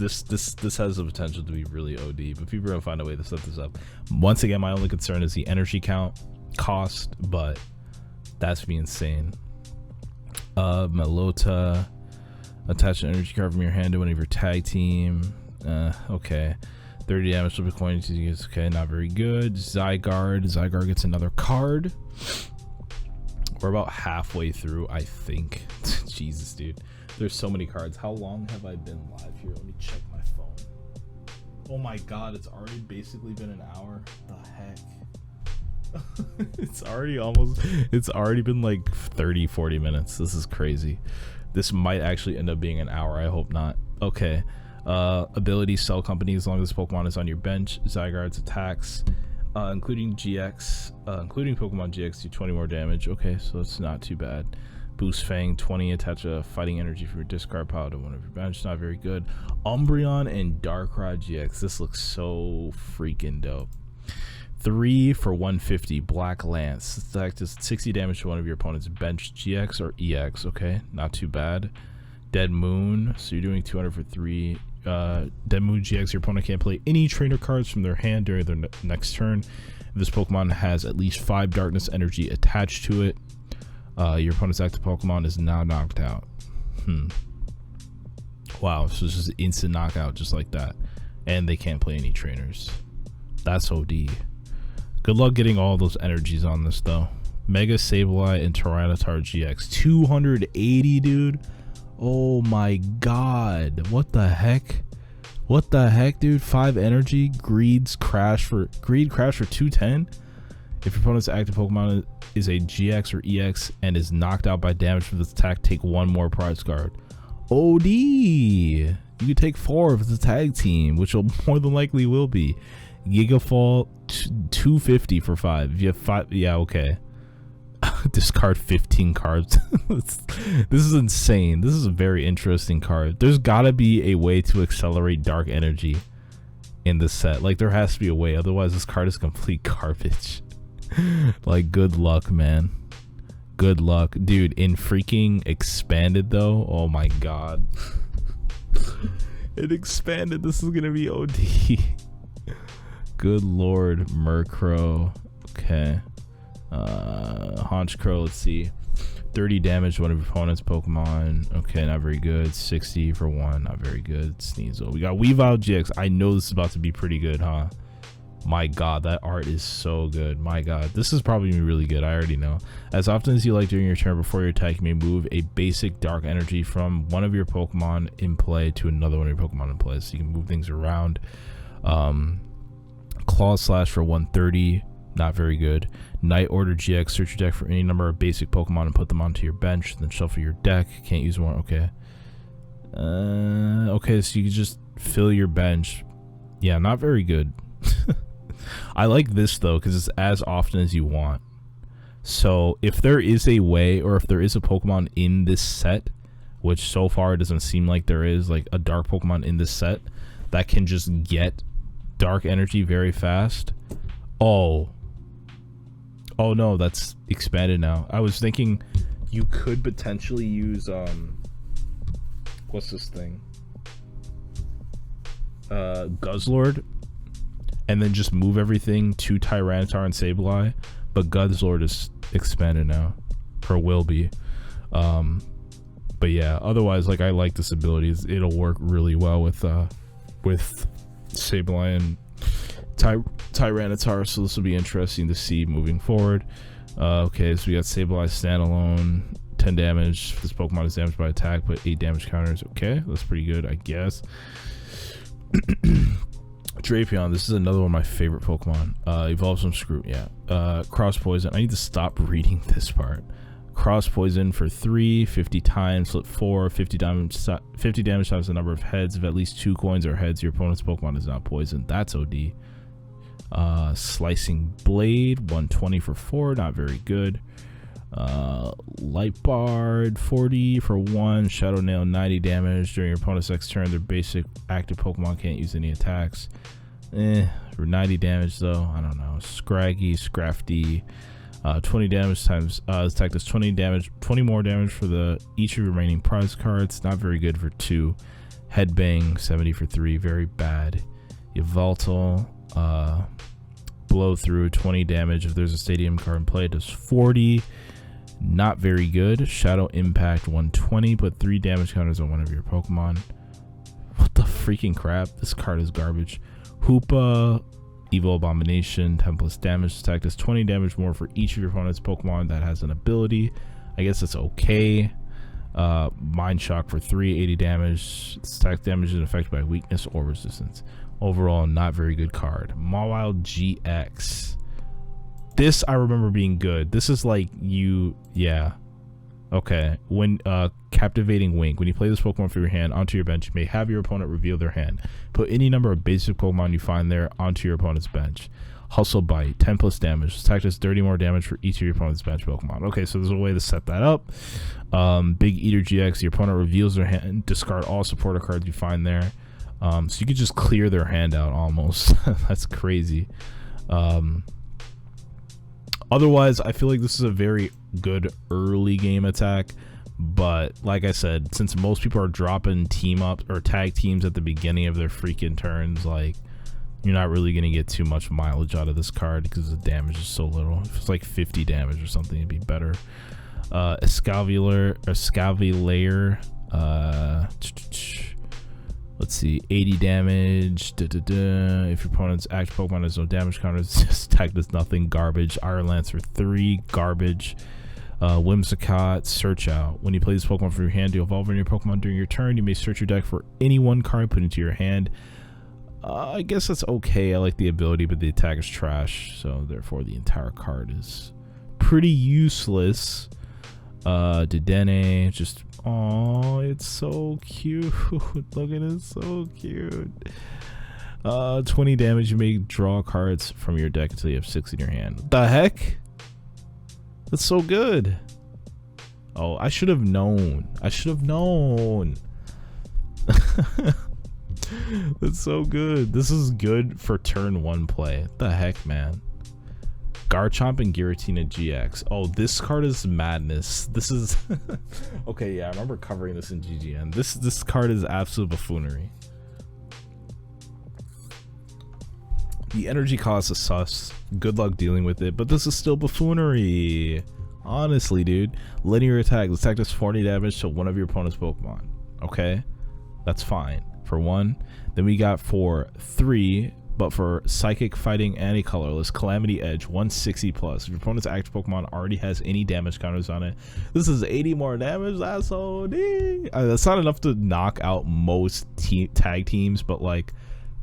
has the potential to be really OD, but people are gonna find a way to set this up. Once again, my only concern is the energy count cost, but that's be insane. Melota. Attach an energy card from your hand to one of your tag team. Okay. 30 damage to coin. Okay, not very good. Zygarde gets another card. We're about halfway through, I think. Jesus, dude. There's so many cards. How long have I been live here? Let me check my phone. Oh my god, it's already basically been an hour. The heck? It's already been like 30-40 minutes. This is crazy. This might actually end up being an hour. I hope not. Okay. Ability sell company as long as this Pokemon is on your bench. Zygarde's attacks, including GX, including Pokemon GX, do 20 more damage. Okay, so it's not too bad. Boost Fang 20. Attach a fighting energy from your discard pile to one of your bench. Not very good. Umbreon and Darkrai GX. This looks so freaking dope. 3 for 150. Black Lance. Attack does 60 damage to one of your opponent's bench GX or EX. Okay, not too bad. Dead Moon. So you're doing 200 for 3. Dead Moon GX. Your opponent can't play any trainer cards from their hand during their next turn. If this Pokemon has at least 5 darkness energy attached to it, your opponent's active Pokemon is now knocked out. Wow, so it's just an instant knockout just like that. And they can't play any trainers. That's OD. Good luck getting all those energies on this though. Mega Sableye and Tyranitar GX. 280, dude. Oh my god. What the heck? What the heck, dude? 5 energy. Greed crash for 210. If your opponent's active Pokemon is a GX or EX and is knocked out by damage from this attack, take 1 more prize card. OD. You could take 4 if it's a tag team, which will more than likely will be. Gigafall 250 for 5. If you have 5, yeah, okay. Discard 15 cards. This is insane. This is a very interesting card. There's gotta be a way to accelerate dark energy in this set. Like, there has to be a way, otherwise this card is complete garbage. Like, good luck, man. Good luck, dude. In freaking expanded though, oh my god. It expanded. This is gonna be OD. Good lord. Murkrow. Okay. Honchkrow, let's see. 30 damage to one of your opponent's Pokemon. Okay, not very good. 60 for 1, not very good. Sneasel. We got Weavile GX. I know this is about to be pretty good, huh? My god, that art is so good. My god, this is probably gonna be really good. I already know. As often as you like during your turn before your attack, you may move a basic dark energy from one of your Pokemon in play to another one of your Pokemon in play. So you can move things around. Claw Slash for 130, not very good. Night Order GX, search your deck for any number of basic Pokemon and put them onto your bench, then shuffle your deck. Can't use more. Okay. Okay, so you can just fill your bench. Yeah, not very good. I like this though because it's as often as you want. So if there is a way, or if there is a Pokemon in this set, which so far it doesn't seem like there is, like a dark Pokemon in this set that can just get dark energy very fast. Oh no, that's expanded now. I was thinking you could potentially use what's this thing, Guzzlord, and then just move everything to Tyranitar and Sableye, but Guzzlord is expanded now, or will be. But yeah, otherwise, like, I like this ability. It'll work really well with Sableye and Tyranitar, so this will be interesting to see moving forward. Okay, so we got Sableye standalone, 10 damage. This Pokemon is damaged by attack, but 8 damage counters. Okay, that's pretty good, I guess. Drapion, this is another one of my favorite Pokemon. Evolves from Screw, yeah. Cross Poison. I need to stop reading this part. Cross Poison for 3, 50 times, flip 4, 50 damage times the number of heads. If at least 2 coins are heads, your opponent's Pokemon is not poisoned. That's OD. Slicing Blade, 120 for 4, not very good. Light Bard, 40 for 1. Shadow Nail, 90 damage. During your opponent's next turn, their basic active Pokemon can't use any attacks. For 90 damage though, I don't know. Scraggy, Scrafty, 20 damage times this attack does 20 more damage for each of your remaining prize cards. Not very good for 2. Headbang, 70 for 3, very bad. Yveltal, blow through, 20 damage. If there's a stadium card in play, it does 40. Not very good. Shadow Impact, 120, put 3 damage counters on one of your Pokemon. What the freaking crap? This card is garbage. Hoopa, Evil Abomination, 10 plus damage. Attack does 20 damage more for each of your opponent's Pokemon that has an ability. I guess that's okay. Mind Shock for 3, 80 damage. Attack damage is affected by weakness or resistance. Overall, not very good card. Mawile GX. This I remember being good. This is like yeah. Okay. When Captivating Wink. When you play this Pokemon from your hand onto your bench, you may have your opponent reveal their hand. Put any number of basic Pokemon you find there onto your opponent's bench. Hustle Bite, 10 plus damage. Attack does 30 more damage for each of your opponent's bench Pokemon. Okay, so there's a way to set that up. Big Eater GX, your opponent reveals their hand. Discard all supporter cards you find there. So you could just clear their hand out almost. That's crazy. Otherwise, I feel like this is a very good early game attack. But like I said, since most people are dropping team up or tag teams at the beginning of their freaking turns, like, you're not really going to get too much mileage out of this card because the damage is so little. If it's like 50 damage or something, it'd be better. Escavalier, let's see, 80 damage. If your opponent's active Pokemon has no damage counters, this attack does nothing. Garbage. Iron Lance for 3, garbage. Whimsicott, Search Out. When you play this Pokemon from your hand, you evolve on your Pokemon during your turn. You may search your deck for any one card put into your hand. I guess that's okay. I like the ability, but the attack is trash, so therefore the entire card is pretty useless. Dedenne, just, oh, it's so cute. Look at it, so cute. 20 damage. You may draw cards from your deck until you have 6 in your hand. What the heck? That's so good. Oh, I should have known. I should have known. That's so good. This is good for turn 1 play. What the heck, man? Garchomp and Giratina GX. Oh, this card is madness. This is okay. Yeah, I remember covering this in GGN. This card is absolute buffoonery. The energy cost is sus. Good luck dealing with it, but this is still buffoonery. Honestly, dude. Linear attack. This attack does 40 damage to one of your opponent's Pokemon. Okay, that's fine for 1. Then we got for 3. But for Psychic, Fighting, and a Colorless, Calamity Edge, 160 plus. If your opponent's active Pokemon already has any damage counters on it, this is 80 more damage. That's OD. That's not enough to knock out most tag teams, but like,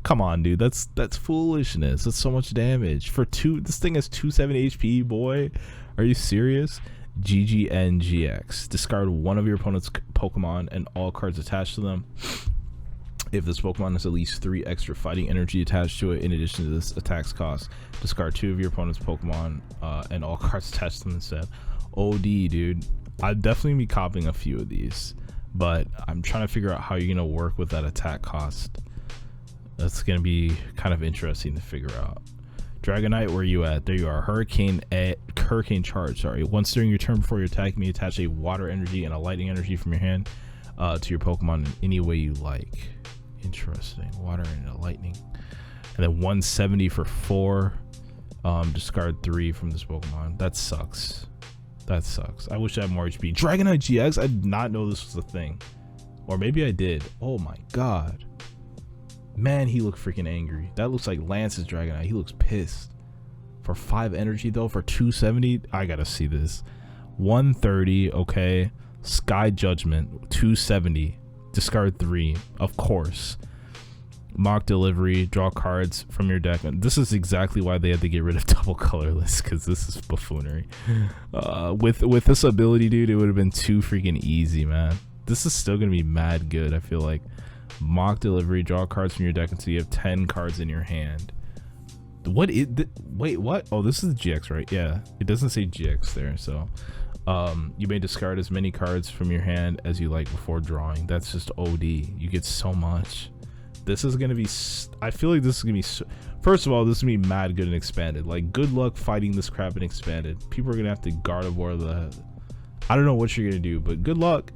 come on, dude. That's foolishness. That's so much damage for 2. This thing has 270 HP, boy. Are you serious? GGN GX. Discard one of your opponent's Pokemon and all cards attached to them. If this Pokemon has at least 3 extra fighting energy attached to it, in addition to this attack's cost, discard 2 of your opponent's Pokemon and all cards attached to them instead. OD, dude. I'd definitely be copying a few of these, but I'm trying to figure out how you're going to work with that attack cost. That's going to be kind of interesting to figure out. Dragonite, where you at? There you are. Hurricane Charge, sorry. Once during your turn before you attack, you may attach a water energy and a lightning energy from your hand to your Pokemon in any way you like. Interesting. Water and a lightning. And then 170 for 4. Discard 3 from this Pokemon. That sucks. That sucks. I wish I had more HP. Dragonite GX? I did not know this was a thing. Or maybe I did. Oh my god. Man, he looked freaking angry. That looks like Lance's Dragonite. He looks pissed. For 5 energy though, for 270? I gotta see this. 130, okay. Sky Judgment, 270. Discard 3, of course. Mock Delivery, draw cards from your deck. And this is exactly why they had to get rid of double colorless, because this is buffoonery. With this ability, dude, it would have been too freaking easy, man. This is still gonna be mad good, I feel like. Mock Delivery, draw cards from your deck until you have 10 cards in your hand. What is wait, what? Oh, this is the GX, right? Yeah, it doesn't say GX there. So you may discard as many cards from your hand as you like before drawing. That's just OD. You get so much. This is gonna be, I feel like this is gonna be, first of all, this is gonna be mad good and expanded. Like, good luck fighting this crap in expanded. People are gonna have to Gardevoir the, I don't know what you're gonna do, but good luck.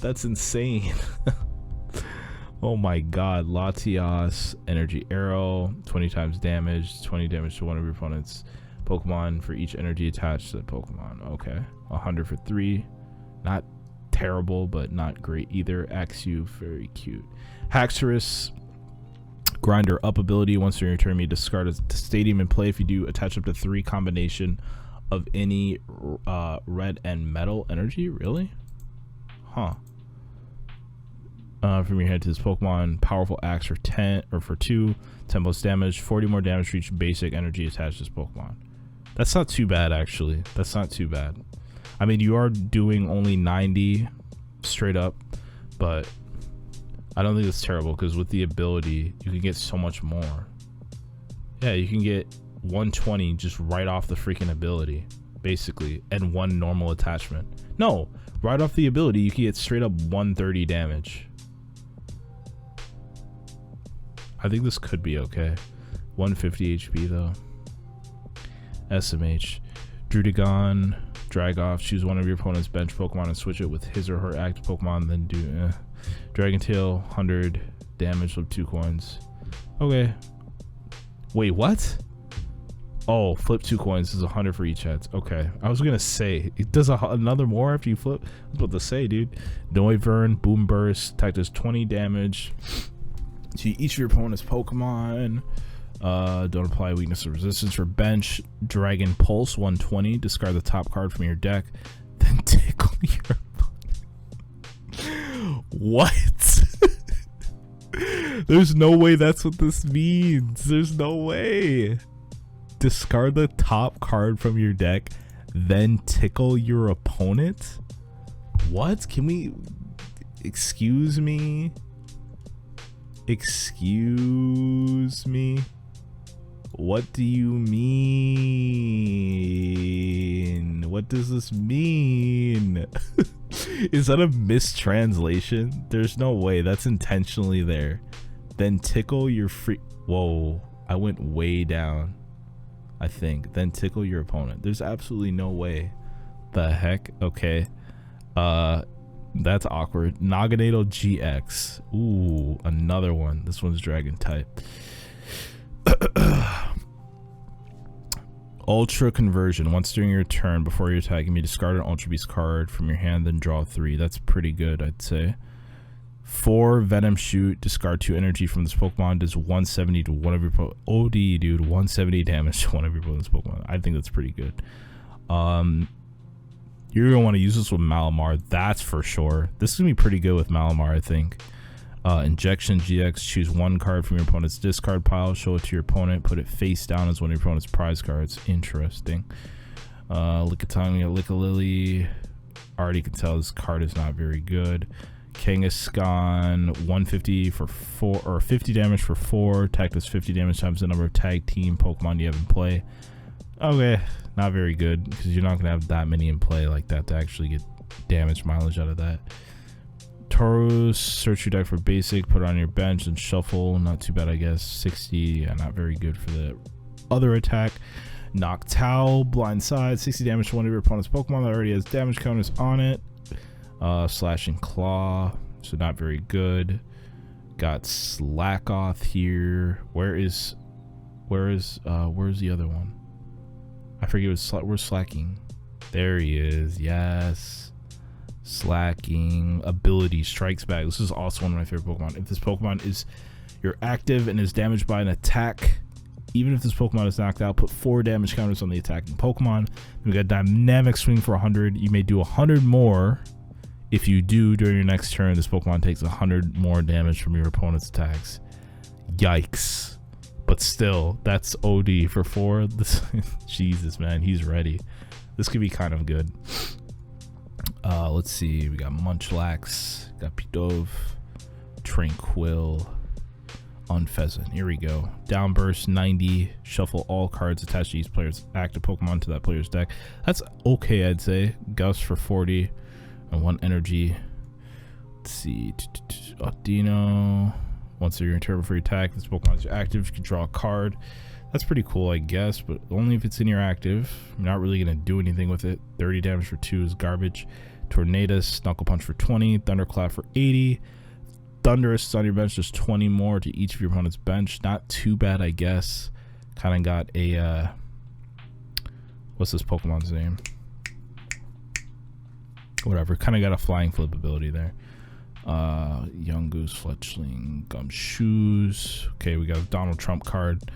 That's insane. Oh my god. Latias, Energy Arrow, 20 times damage, 20 damage to one of your opponent's Pokemon for each energy attached to the Pokemon. Okay. 100 for 3. Not terrible, but not great either. Axew, very cute. Haxorus, Grinder Up ability. Once during your turn, you discard a Stadium in play. If you do, attach up to 3 combination of any red and metal energy. Really? Huh. From your hand to this Pokemon. Powerful Axe for 10 or for 2. 10 plus damage. 40 more damage for each basic energy attached to this Pokemon. That's not too bad, actually. That's not too bad. I mean, you are doing only 90 straight up, but I don't think it's terrible, because with the ability, you can get so much more. Yeah, you can get 120 just right off the freaking ability, basically, and 1 normal attachment. No, right off the ability, you can get straight up 130 damage. I think this could be okay. 150 HP though. SMH. Drudigon, Dragoff, choose one of your opponent's bench Pokemon and switch it with his or her active Pokemon, then do Dragon Tail, 100 damage with 2 coins. Okay. Wait, what? Oh, flip 2 coins is 100 for each head. Okay. I was gonna say, it does another more after you flip. I was about to say, dude. Noivern, Boom Burst, attack does 20 damage to each of your opponent's Pokemon. Don't apply weakness or resistance for bench. Dragon Pulse, 120. Discard the top card from your deck, then tickle your opponent. What? There's no way that's what this means. There's no way. Discard the top card from your deck, then tickle your opponent? What? Can we... Excuse me? Excuse me? What do you mean? What does this mean? Is that a mistranslation? There's no way. That's intentionally there. Then tickle your free... Whoa. I went way down, I think. Then tickle your opponent. There's absolutely no way. The heck? Okay. That's awkward. Naganadel GX. Ooh, another one. This one's dragon type. Ultra Conversion. Once during your turn before you attack, you may discard an Ultra Beast card from your hand, then draw 3. That's pretty good, I'd say. 4 Venom Shoot. Discard 2 energy from this Pokemon. Does 170 to one of your OD, dude. 170 damage to one of your opponent's Pokemon. I think that's pretty good. You're gonna want to use this with Malamar, that's for sure. This is gonna be pretty good with Malamar, I think. Injection GX. Choose 1 card from your opponent's discard pile, show it to your opponent, put it face down as one of your opponent's prize cards. Interesting. Lickitung, Lickalily. Already can tell this card is not very good. Kangaskhan 150 for 4 or 50 damage for 4. Attack does 50 damage times the number of tag team Pokemon you have in play. Okay, not very good because you're not gonna have that many in play like that to actually get damage mileage out of that. Tauros, search your deck for basic, put it on your bench and shuffle. Not too bad, I guess. 60, yeah, not very good for the other attack. Noctowl, blindside, 60 damage to one of your opponent's Pokemon that already has damage counters on it. Slash and claw, so not very good. Got Slackoth here. Where's the other one? I forget where's Slacking. There he is. Yes. Slacking. Ability strikes back. This is also one of my favorite Pokemon. If this Pokemon is you're active and is damaged by an attack, even if this Pokemon is knocked out, put 4 damage counters on the attacking Pokemon. We got Dynamic Swing for 100. You may do 100 more. If you do during your next turn, this Pokemon takes 100 more damage from your opponent's attacks. Yikes. But still, that's OD for 4. This, Jesus, man, he's ready. This could be kind of good. Let's see. We got Munchlax, got Pidove, Tranquil, Unpheasant. Here we go. Downburst 90. Shuffle all cards attached to each player's active Pokemon to that player's deck. That's okay, I'd say. Gust for 40 and 1 energy. Let's see. Audino. Once you're in turn before you attack, this Pokemon is active. You can draw a card. That's pretty cool, I guess, but only if it's in your active. I'm not really going to do anything with it. 30 damage for 2 is garbage. Tornadus, Knuckle Punch for 20. Thunderclap for 80. Thundurus is on your bench, just 20 more to each of your opponent's bench. Not too bad, I guess. Kind of got a, what's this Pokemon's name? Whatever, kind of got a flying flip ability there. Young Goose, Fletchling, Gumshoes. Okay, we got a Donald Trump card.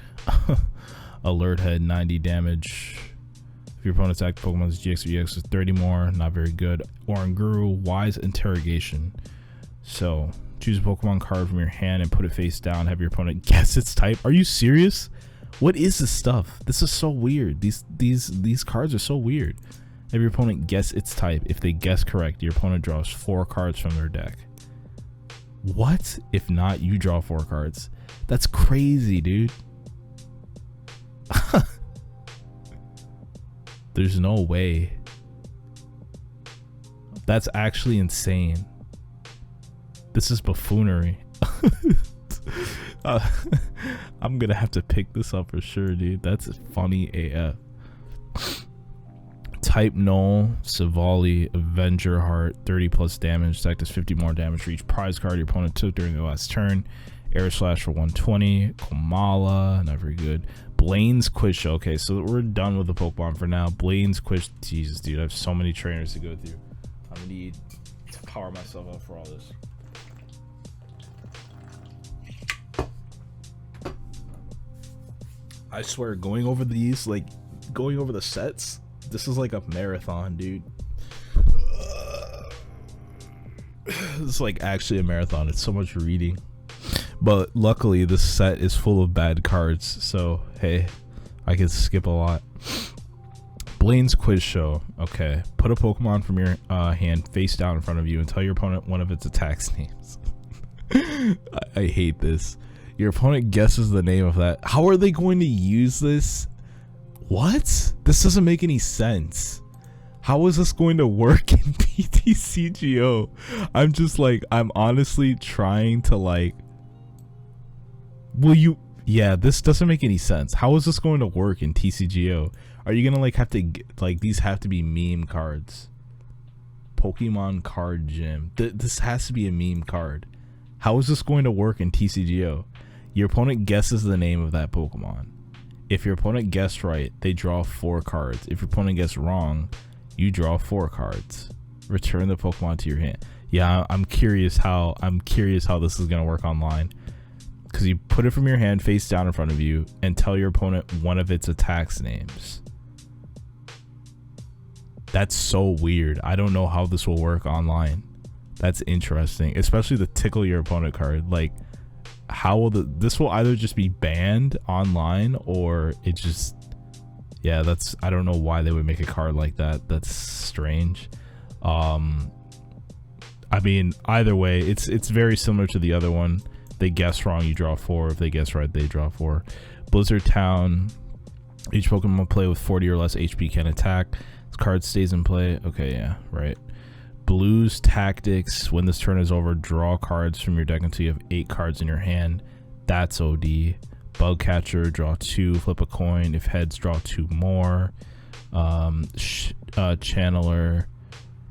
Alert Head, 90 damage. If your opponent's active Pokemon's GX or EX is 30 more, not very good. Oranguru, Wise Interrogation. So, choose a Pokemon card from your hand and put it face down. Have your opponent guess its type. Are you serious? What is this stuff? This is so weird. These cards are so weird. Have your opponent guess its type. If they guess correct, your opponent draws 4 cards from their deck. What? If not, you draw 4 cards. That's crazy, dude. There's no way. That's actually insane. This is buffoonery. I'm gonna have to pick this up for sure, dude. That's funny AF. Type Null, Savali, Avenger Heart, 30 plus damage. Stack does 50 more damage for each prize card your opponent took during the last turn. Air Slash for 120. Komala, not very good. Blaine's Quiz Show. Okay, so we're done with the Pokemon for now. Blaine's Quiz. Jesus, dude, I have so many trainers to go through. I'm gonna need to power myself up for all this. I swear, going over these, like, going over the sets, this is like a marathon, dude. This is like actually a marathon. It's so much reading. But luckily, this set is full of bad cards, so hey, I can skip a lot. Blaine's Quiz Show. Okay, put a Pokemon from your hand face down in front of you and tell your opponent one of its attacks names. I hate this. Your opponent guesses the name of that. How are they going to use this? What? This doesn't make any sense. How is this going to work in PTCGO? I'm just like, I'm honestly trying to like, yeah, this doesn't make any sense. How is this going to work in TCGO? Are you gonna like have to, like, these have to be meme cards? Pokemon Card Gym. This has to be a meme card. How is this going to work in TCGO? Your opponent guesses the name of that Pokemon. If your opponent guessed right, they draw 4 cards. If your opponent guessed wrong, you draw 4 cards. Return the Pokemon to your hand. Yeah, I'm curious how this is gonna work online. Because you put it from your hand face down in front of you and tell your opponent one of its attacks names. That's so weird. I don't know how this will work online. That's interesting, especially the tickle your opponent card. Like, how will this will either just be banned online or it just, yeah, that's, I don't know why they would make a card like that. That's strange. I I mean, either way, it's very similar to the other one. They guess wrong, you draw 4. If they guess right, they draw 4. Blizzard Town. Each Pokemon play with 40 or less HP can attack. This card stays in play. Okay, yeah, right. Blues Tactics. When this turn is over, draw cards from your deck until you have 8 cards in your hand. That's OD. Bug Catcher. Draw 2. Flip a coin. If heads, draw 2 more. Channeler.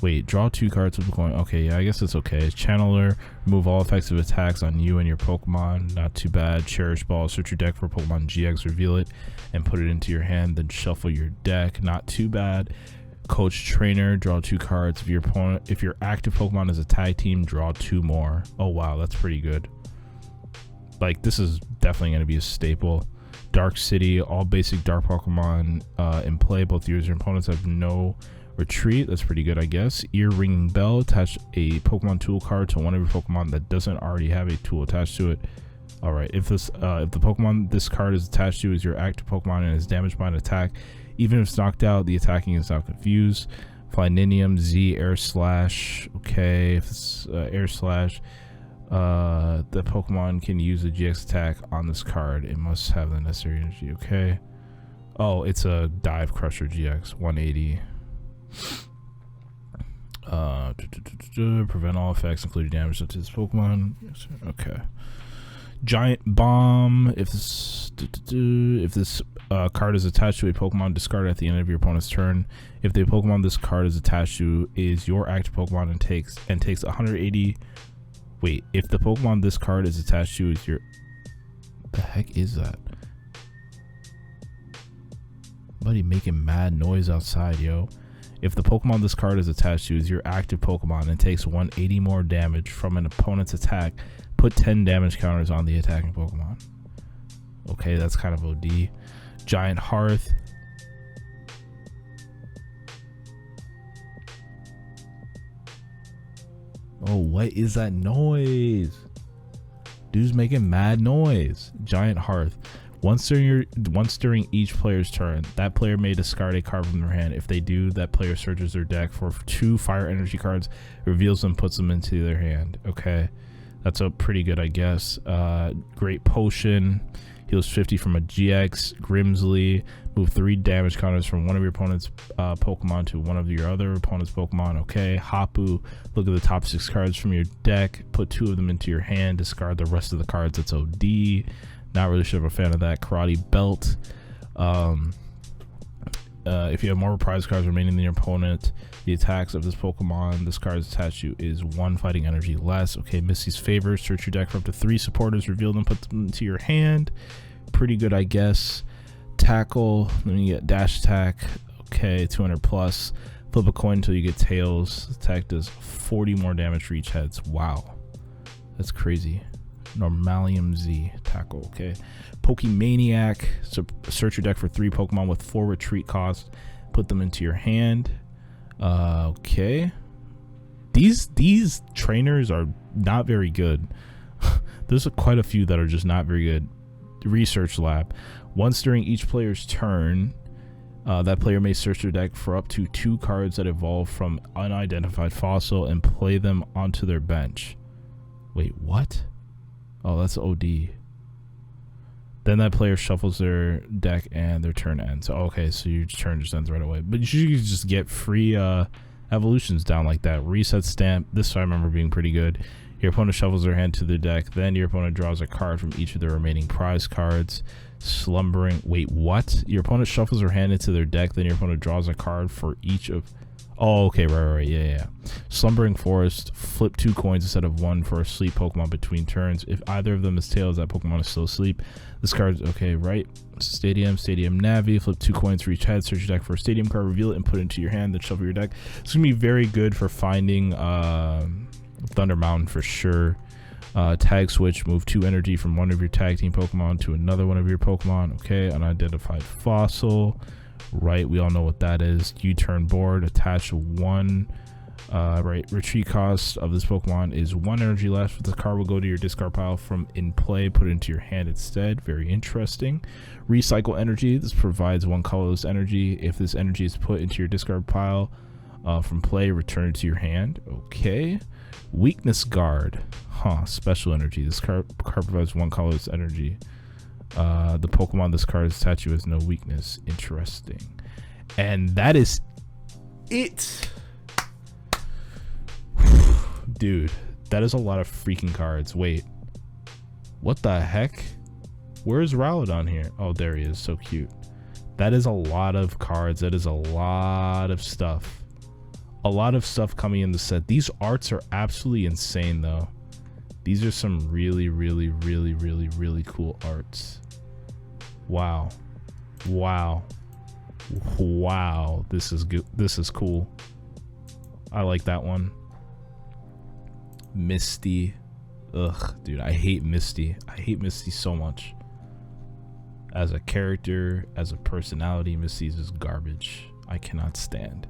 Wait, draw 2 cards with the coin. Okay, yeah, I guess it's okay. Channeler, remove all effective attacks on you and your Pokemon. Not too bad. Cherish Ball, search your deck for Pokemon GX, reveal it, and put it into your hand, then shuffle your deck. Not too bad. Coach Trainer, draw 2 cards. If your active Pokemon is a tag team, draw 2 more. Oh wow, that's pretty good. Like, this is definitely going to be a staple. Dark City, all basic dark Pokemon in play. Both you and your opponents have no retreat. That's pretty good, I guess. Ear Ringing Bell, attach a Pokemon tool card to one of your Pokemon that doesn't already have a tool attached to it. All right, if the Pokemon this card is attached to is your active Pokemon and is damaged by an attack, even if it's knocked out, the attacking is now confused. Flyninium, Z, Air Slash. Okay, if it's Air Slash, the Pokemon can use a GX attack on this card. It must have the necessary energy. Okay. Oh, it's a Dive Crusher GX 180. Prevent all effects including damage to this Pokemon. Okay. Giant Bomb. If this card is attached to a Pokemon, discard it at the end of your opponent's turn. If the Pokemon this card is attached to is your active Pokemon and takes 180. Wait, if the Pokemon this card is attached to is your... The heck is that? Buddy making mad noise outside, yo. If the Pokemon this card is attached to is your active Pokemon and takes 180 more damage from an opponent's attack, put 10 damage counters on the attacking Pokemon. Okay, that's kind of OD. Giant Hearth. Oh, what is that noise? Dude's making mad noise. Giant Hearth. Once during each player's turn, that player may discard a card from their hand. If they do, that player searches their deck for 2 fire energy cards, reveals them, puts them into their hand. Okay, that's a pretty good, I guess. Great Potion, heals 50 from a GX. Grimsley, move 3 damage counters from one of your opponent's Pokemon to one of your other opponent's Pokemon. Okay. Hapu, look at the top 6 cards from your deck, put 2 of them into your hand, discard the rest of the cards. That's OD. Not really sure if I'm a fan of that. Karate Belt. If you have more prize cards remaining than your opponent, the attacks of this Pokemon this card is attached to is 1 fighting energy less. Okay, Misty's Favor. Search your deck for up to 3 supporters, reveal them, put them into your hand. Pretty good, I guess. Tackle. Then you get Dash Attack. Okay, 200 plus. Flip a coin until you get Tails. Attack does 40 more damage for each heads. Wow, that's crazy. Normalium Z. Tackle. Okay. Pokemaniac. So search your deck for 3 Pokemon with 4 retreat cost. Put them into your hand. Okay. These trainers are not very good. There's quite a few that are just not very good. Research Lab. Once during each player's turn, that player may search their deck for up to 2 cards that evolve from unidentified fossil and play them onto their bench. Wait, what? Oh, that's OD. Then that player shuffles their deck and their turn ends. Okay, so your turn just ends right away. But you can just get free evolutions down like that. Reset Stamp. This I remember being pretty good. Your opponent shuffles their hand to their deck. Then your opponent draws a card from each of their remaining prize cards. Slumbering. Wait, what? Your opponent shuffles their hand into their deck. Then your opponent draws a card for each of... Oh, okay, right, yeah. Slumbering Forest, flip 2 coins instead of 1 for a sleep Pokemon between turns. If either of them is tails, that Pokemon is still asleep. This card's okay, right? Stadium Navi, flip 2 coins for each head, search your deck for a stadium card, reveal it and put it into your hand, then shuffle your deck. It's gonna be very good for finding Thunder Mountain for sure. Tag Switch, move 2 energy from one of your tag team Pokemon to another one of your Pokemon. Okay, unidentified fossil. Right, we all know what that is. U-turn board, attach 1 right, retreat cost of this Pokemon is 1 energy left. The card will go to your discard pile from in play, put it into your hand instead. Very interesting. Recycle energy, this provides 1 colorless energy. If this energy is put into your discard pile from play, return it to your hand. Okay. Weakness guard. Huh, special energy. This card provides one color's energy. The Pokemon this card is attached to has no weakness. Interesting. And that is it. Dude, that is a lot of freaking cards. Wait, what the heck? Where's Rowlodon here? Oh, there he is. So cute. That is a lot of cards. That is a lot of stuff. A lot of stuff coming in the set. These arts are absolutely insane, though. These are some really, really, really, really, really cool arts. Wow. Wow. Wow. This is good. This is cool. I like that one. Misty. Ugh, dude, I hate Misty. I hate Misty so much. As a character, as a personality, Misty's is garbage. I cannot stand.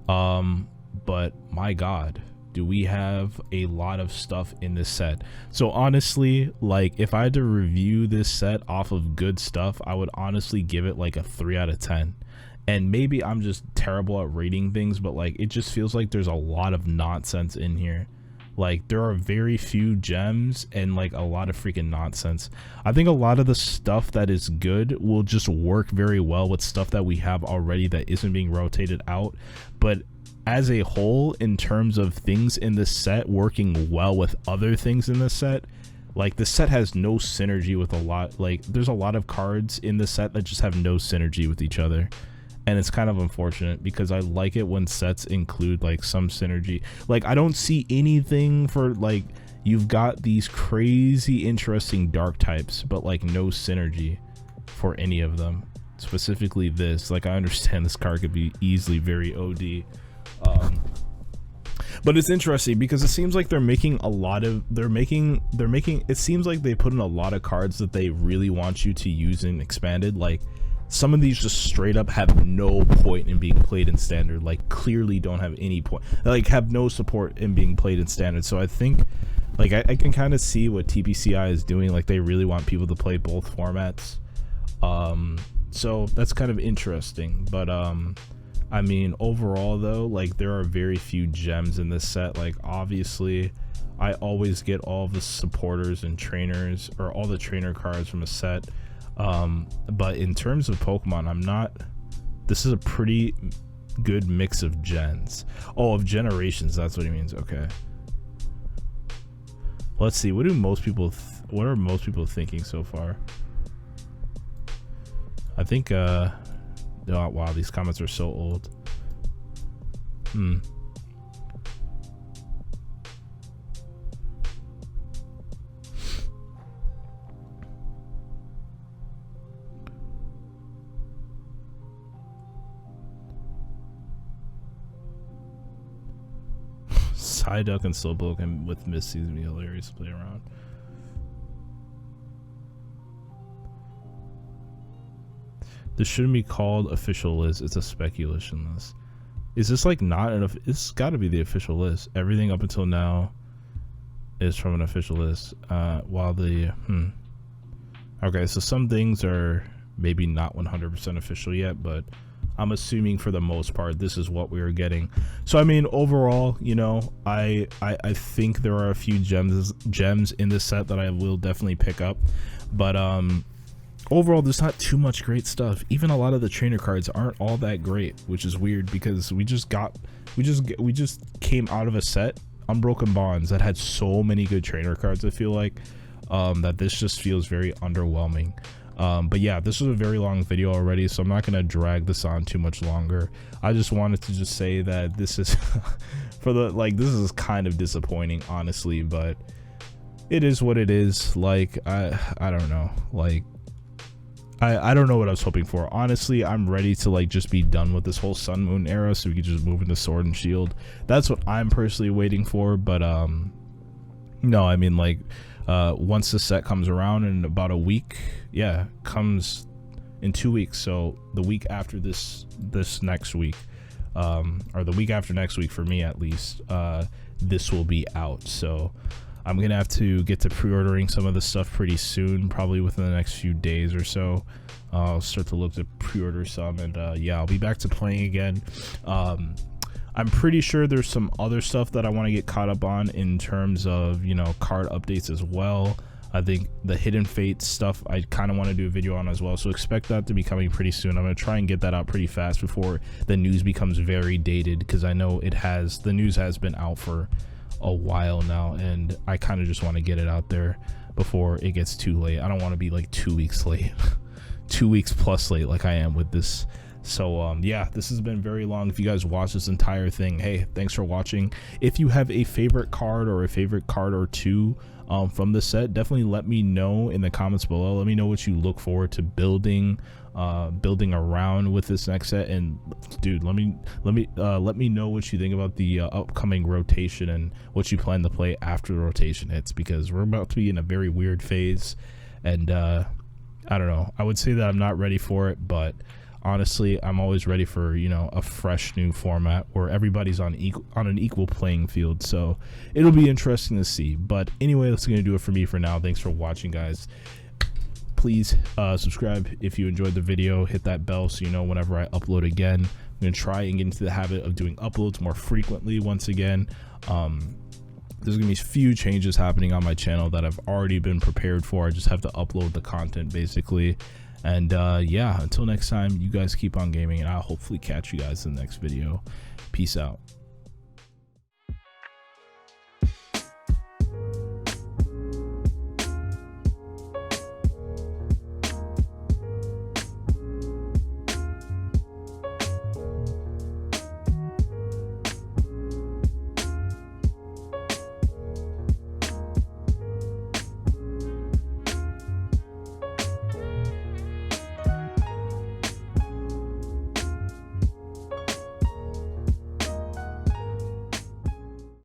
But my God, do we have a lot of stuff in this set. So honestly, like if I had to review this set off of good stuff, I would honestly give it like a 3 out of 10. And maybe I'm just terrible at rating things, but like it just feels like there's a lot of nonsense in here. Like there are very few gems and like a lot of freaking nonsense. I think a lot of the stuff that is good will just work very well with stuff that we have already that isn't being rotated out. But as a whole, in terms of things in this set working well with other things in the set, like the set has no synergy with a lot. Like there's a lot of cards in the set that just have no synergy with each other. And it's kind of unfortunate because I like it when sets include like some synergy. Like I don't see anything for like, you've got these crazy interesting dark types, but like no synergy for any of them. Specifically this, like I understand this card could be easily very OD. But it's interesting because it seems like they're making a lot of, it seems like they put in a lot of cards that they really want you to use in expanded. Like some of these just straight up have no point in being played in standard, like clearly don't have any point, like have no support in being played in standard. So I think like I can kind of see what TPCI is doing. Like they really want people to play both formats. So that's kind of interesting. But I mean, overall though, like there are very few gems in this set. Like obviously I always get all the supporters and trainers, or all the trainer cards from a set. But in terms of Pokemon, this is a pretty good mix of gens. Oh, of generations, that's what he means. Okay. Let's see, what are most people thinking so far? I think, oh, wow, these comments are so old. Psyduck and Slowpoke and with Misty would be hilarious to play around. This shouldn't be called official list. It's a speculation list. Is this like not enough? It's got to be the official list. Everything up until now is from an official list. While the okay, so some things are maybe not 100% official yet, but I'm assuming for the most part this is what we are getting. So I mean, overall, you know, I think there are a few gems in this set that I will definitely pick up, but overall there's not too much great stuff. Even a lot of the trainer cards aren't all that great, which is weird because we just came out of a set, Unbroken Bonds, that had so many good trainer cards. I feel like that this just feels very underwhelming. But yeah, this was a very long video already, so I'm not going to drag this on too much longer. I just wanted to just say that this is this is kind of disappointing, honestly, but it is what it is. Like, I don't know. Like, I don't know what I was hoping for. Honestly, I'm ready to like just be done with this whole Sun Moon era so we can just move into Sword and Shield. That's what I'm personally waiting for, but no, I mean, like, once the set comes around in about a week, yeah, comes in 2 weeks, so the week after this next week, or the week after next week for me at least, this will be out. So I'm gonna have to get to pre-ordering some of the stuff pretty soon, probably within the next few days or so. I'll start to look to pre-order some, and yeah, I'll be back to playing again. I'm pretty sure there's some other stuff that I want to get caught up on in terms of, you know, card updates as well. I think the Hidden Fates stuff I kind of want to do a video on as well, so expect that to be coming pretty soon. I'm going to try and get that out pretty fast before the news becomes very dated, because I know the news has been out for a while now, and I kind of just want to get it out there before it gets too late. I don't want to be like 2 weeks late 2 weeks plus late like I am with this. So yeah, this has been very long. If you guys watch this entire thing, hey, thanks for watching. If you have a favorite card or a favorite card or two from the set, definitely let me know in the comments below. Let me know what you look forward to building around with this next set. And dude, let me know what you think about the upcoming rotation and what you plan to play after the rotation hits, because we're about to be in a very weird phase. And I don't know, I would say that I'm not ready for it, but honestly, I'm always ready for, you know, a fresh new format where everybody's on an equal playing field. So it'll be interesting to see. But anyway, that's gonna do it for me for now. Thanks for watching, guys. Please subscribe if you enjoyed the video. Hit that bell so you know whenever I upload again. I'm gonna try and get into the habit of doing uploads more frequently once again. There's gonna be a few changes happening on my channel that I've already been prepared for. I just have to upload the content basically. And yeah, until next time, you guys keep on gaming, and I'll hopefully catch you guys in the next video. Peace out.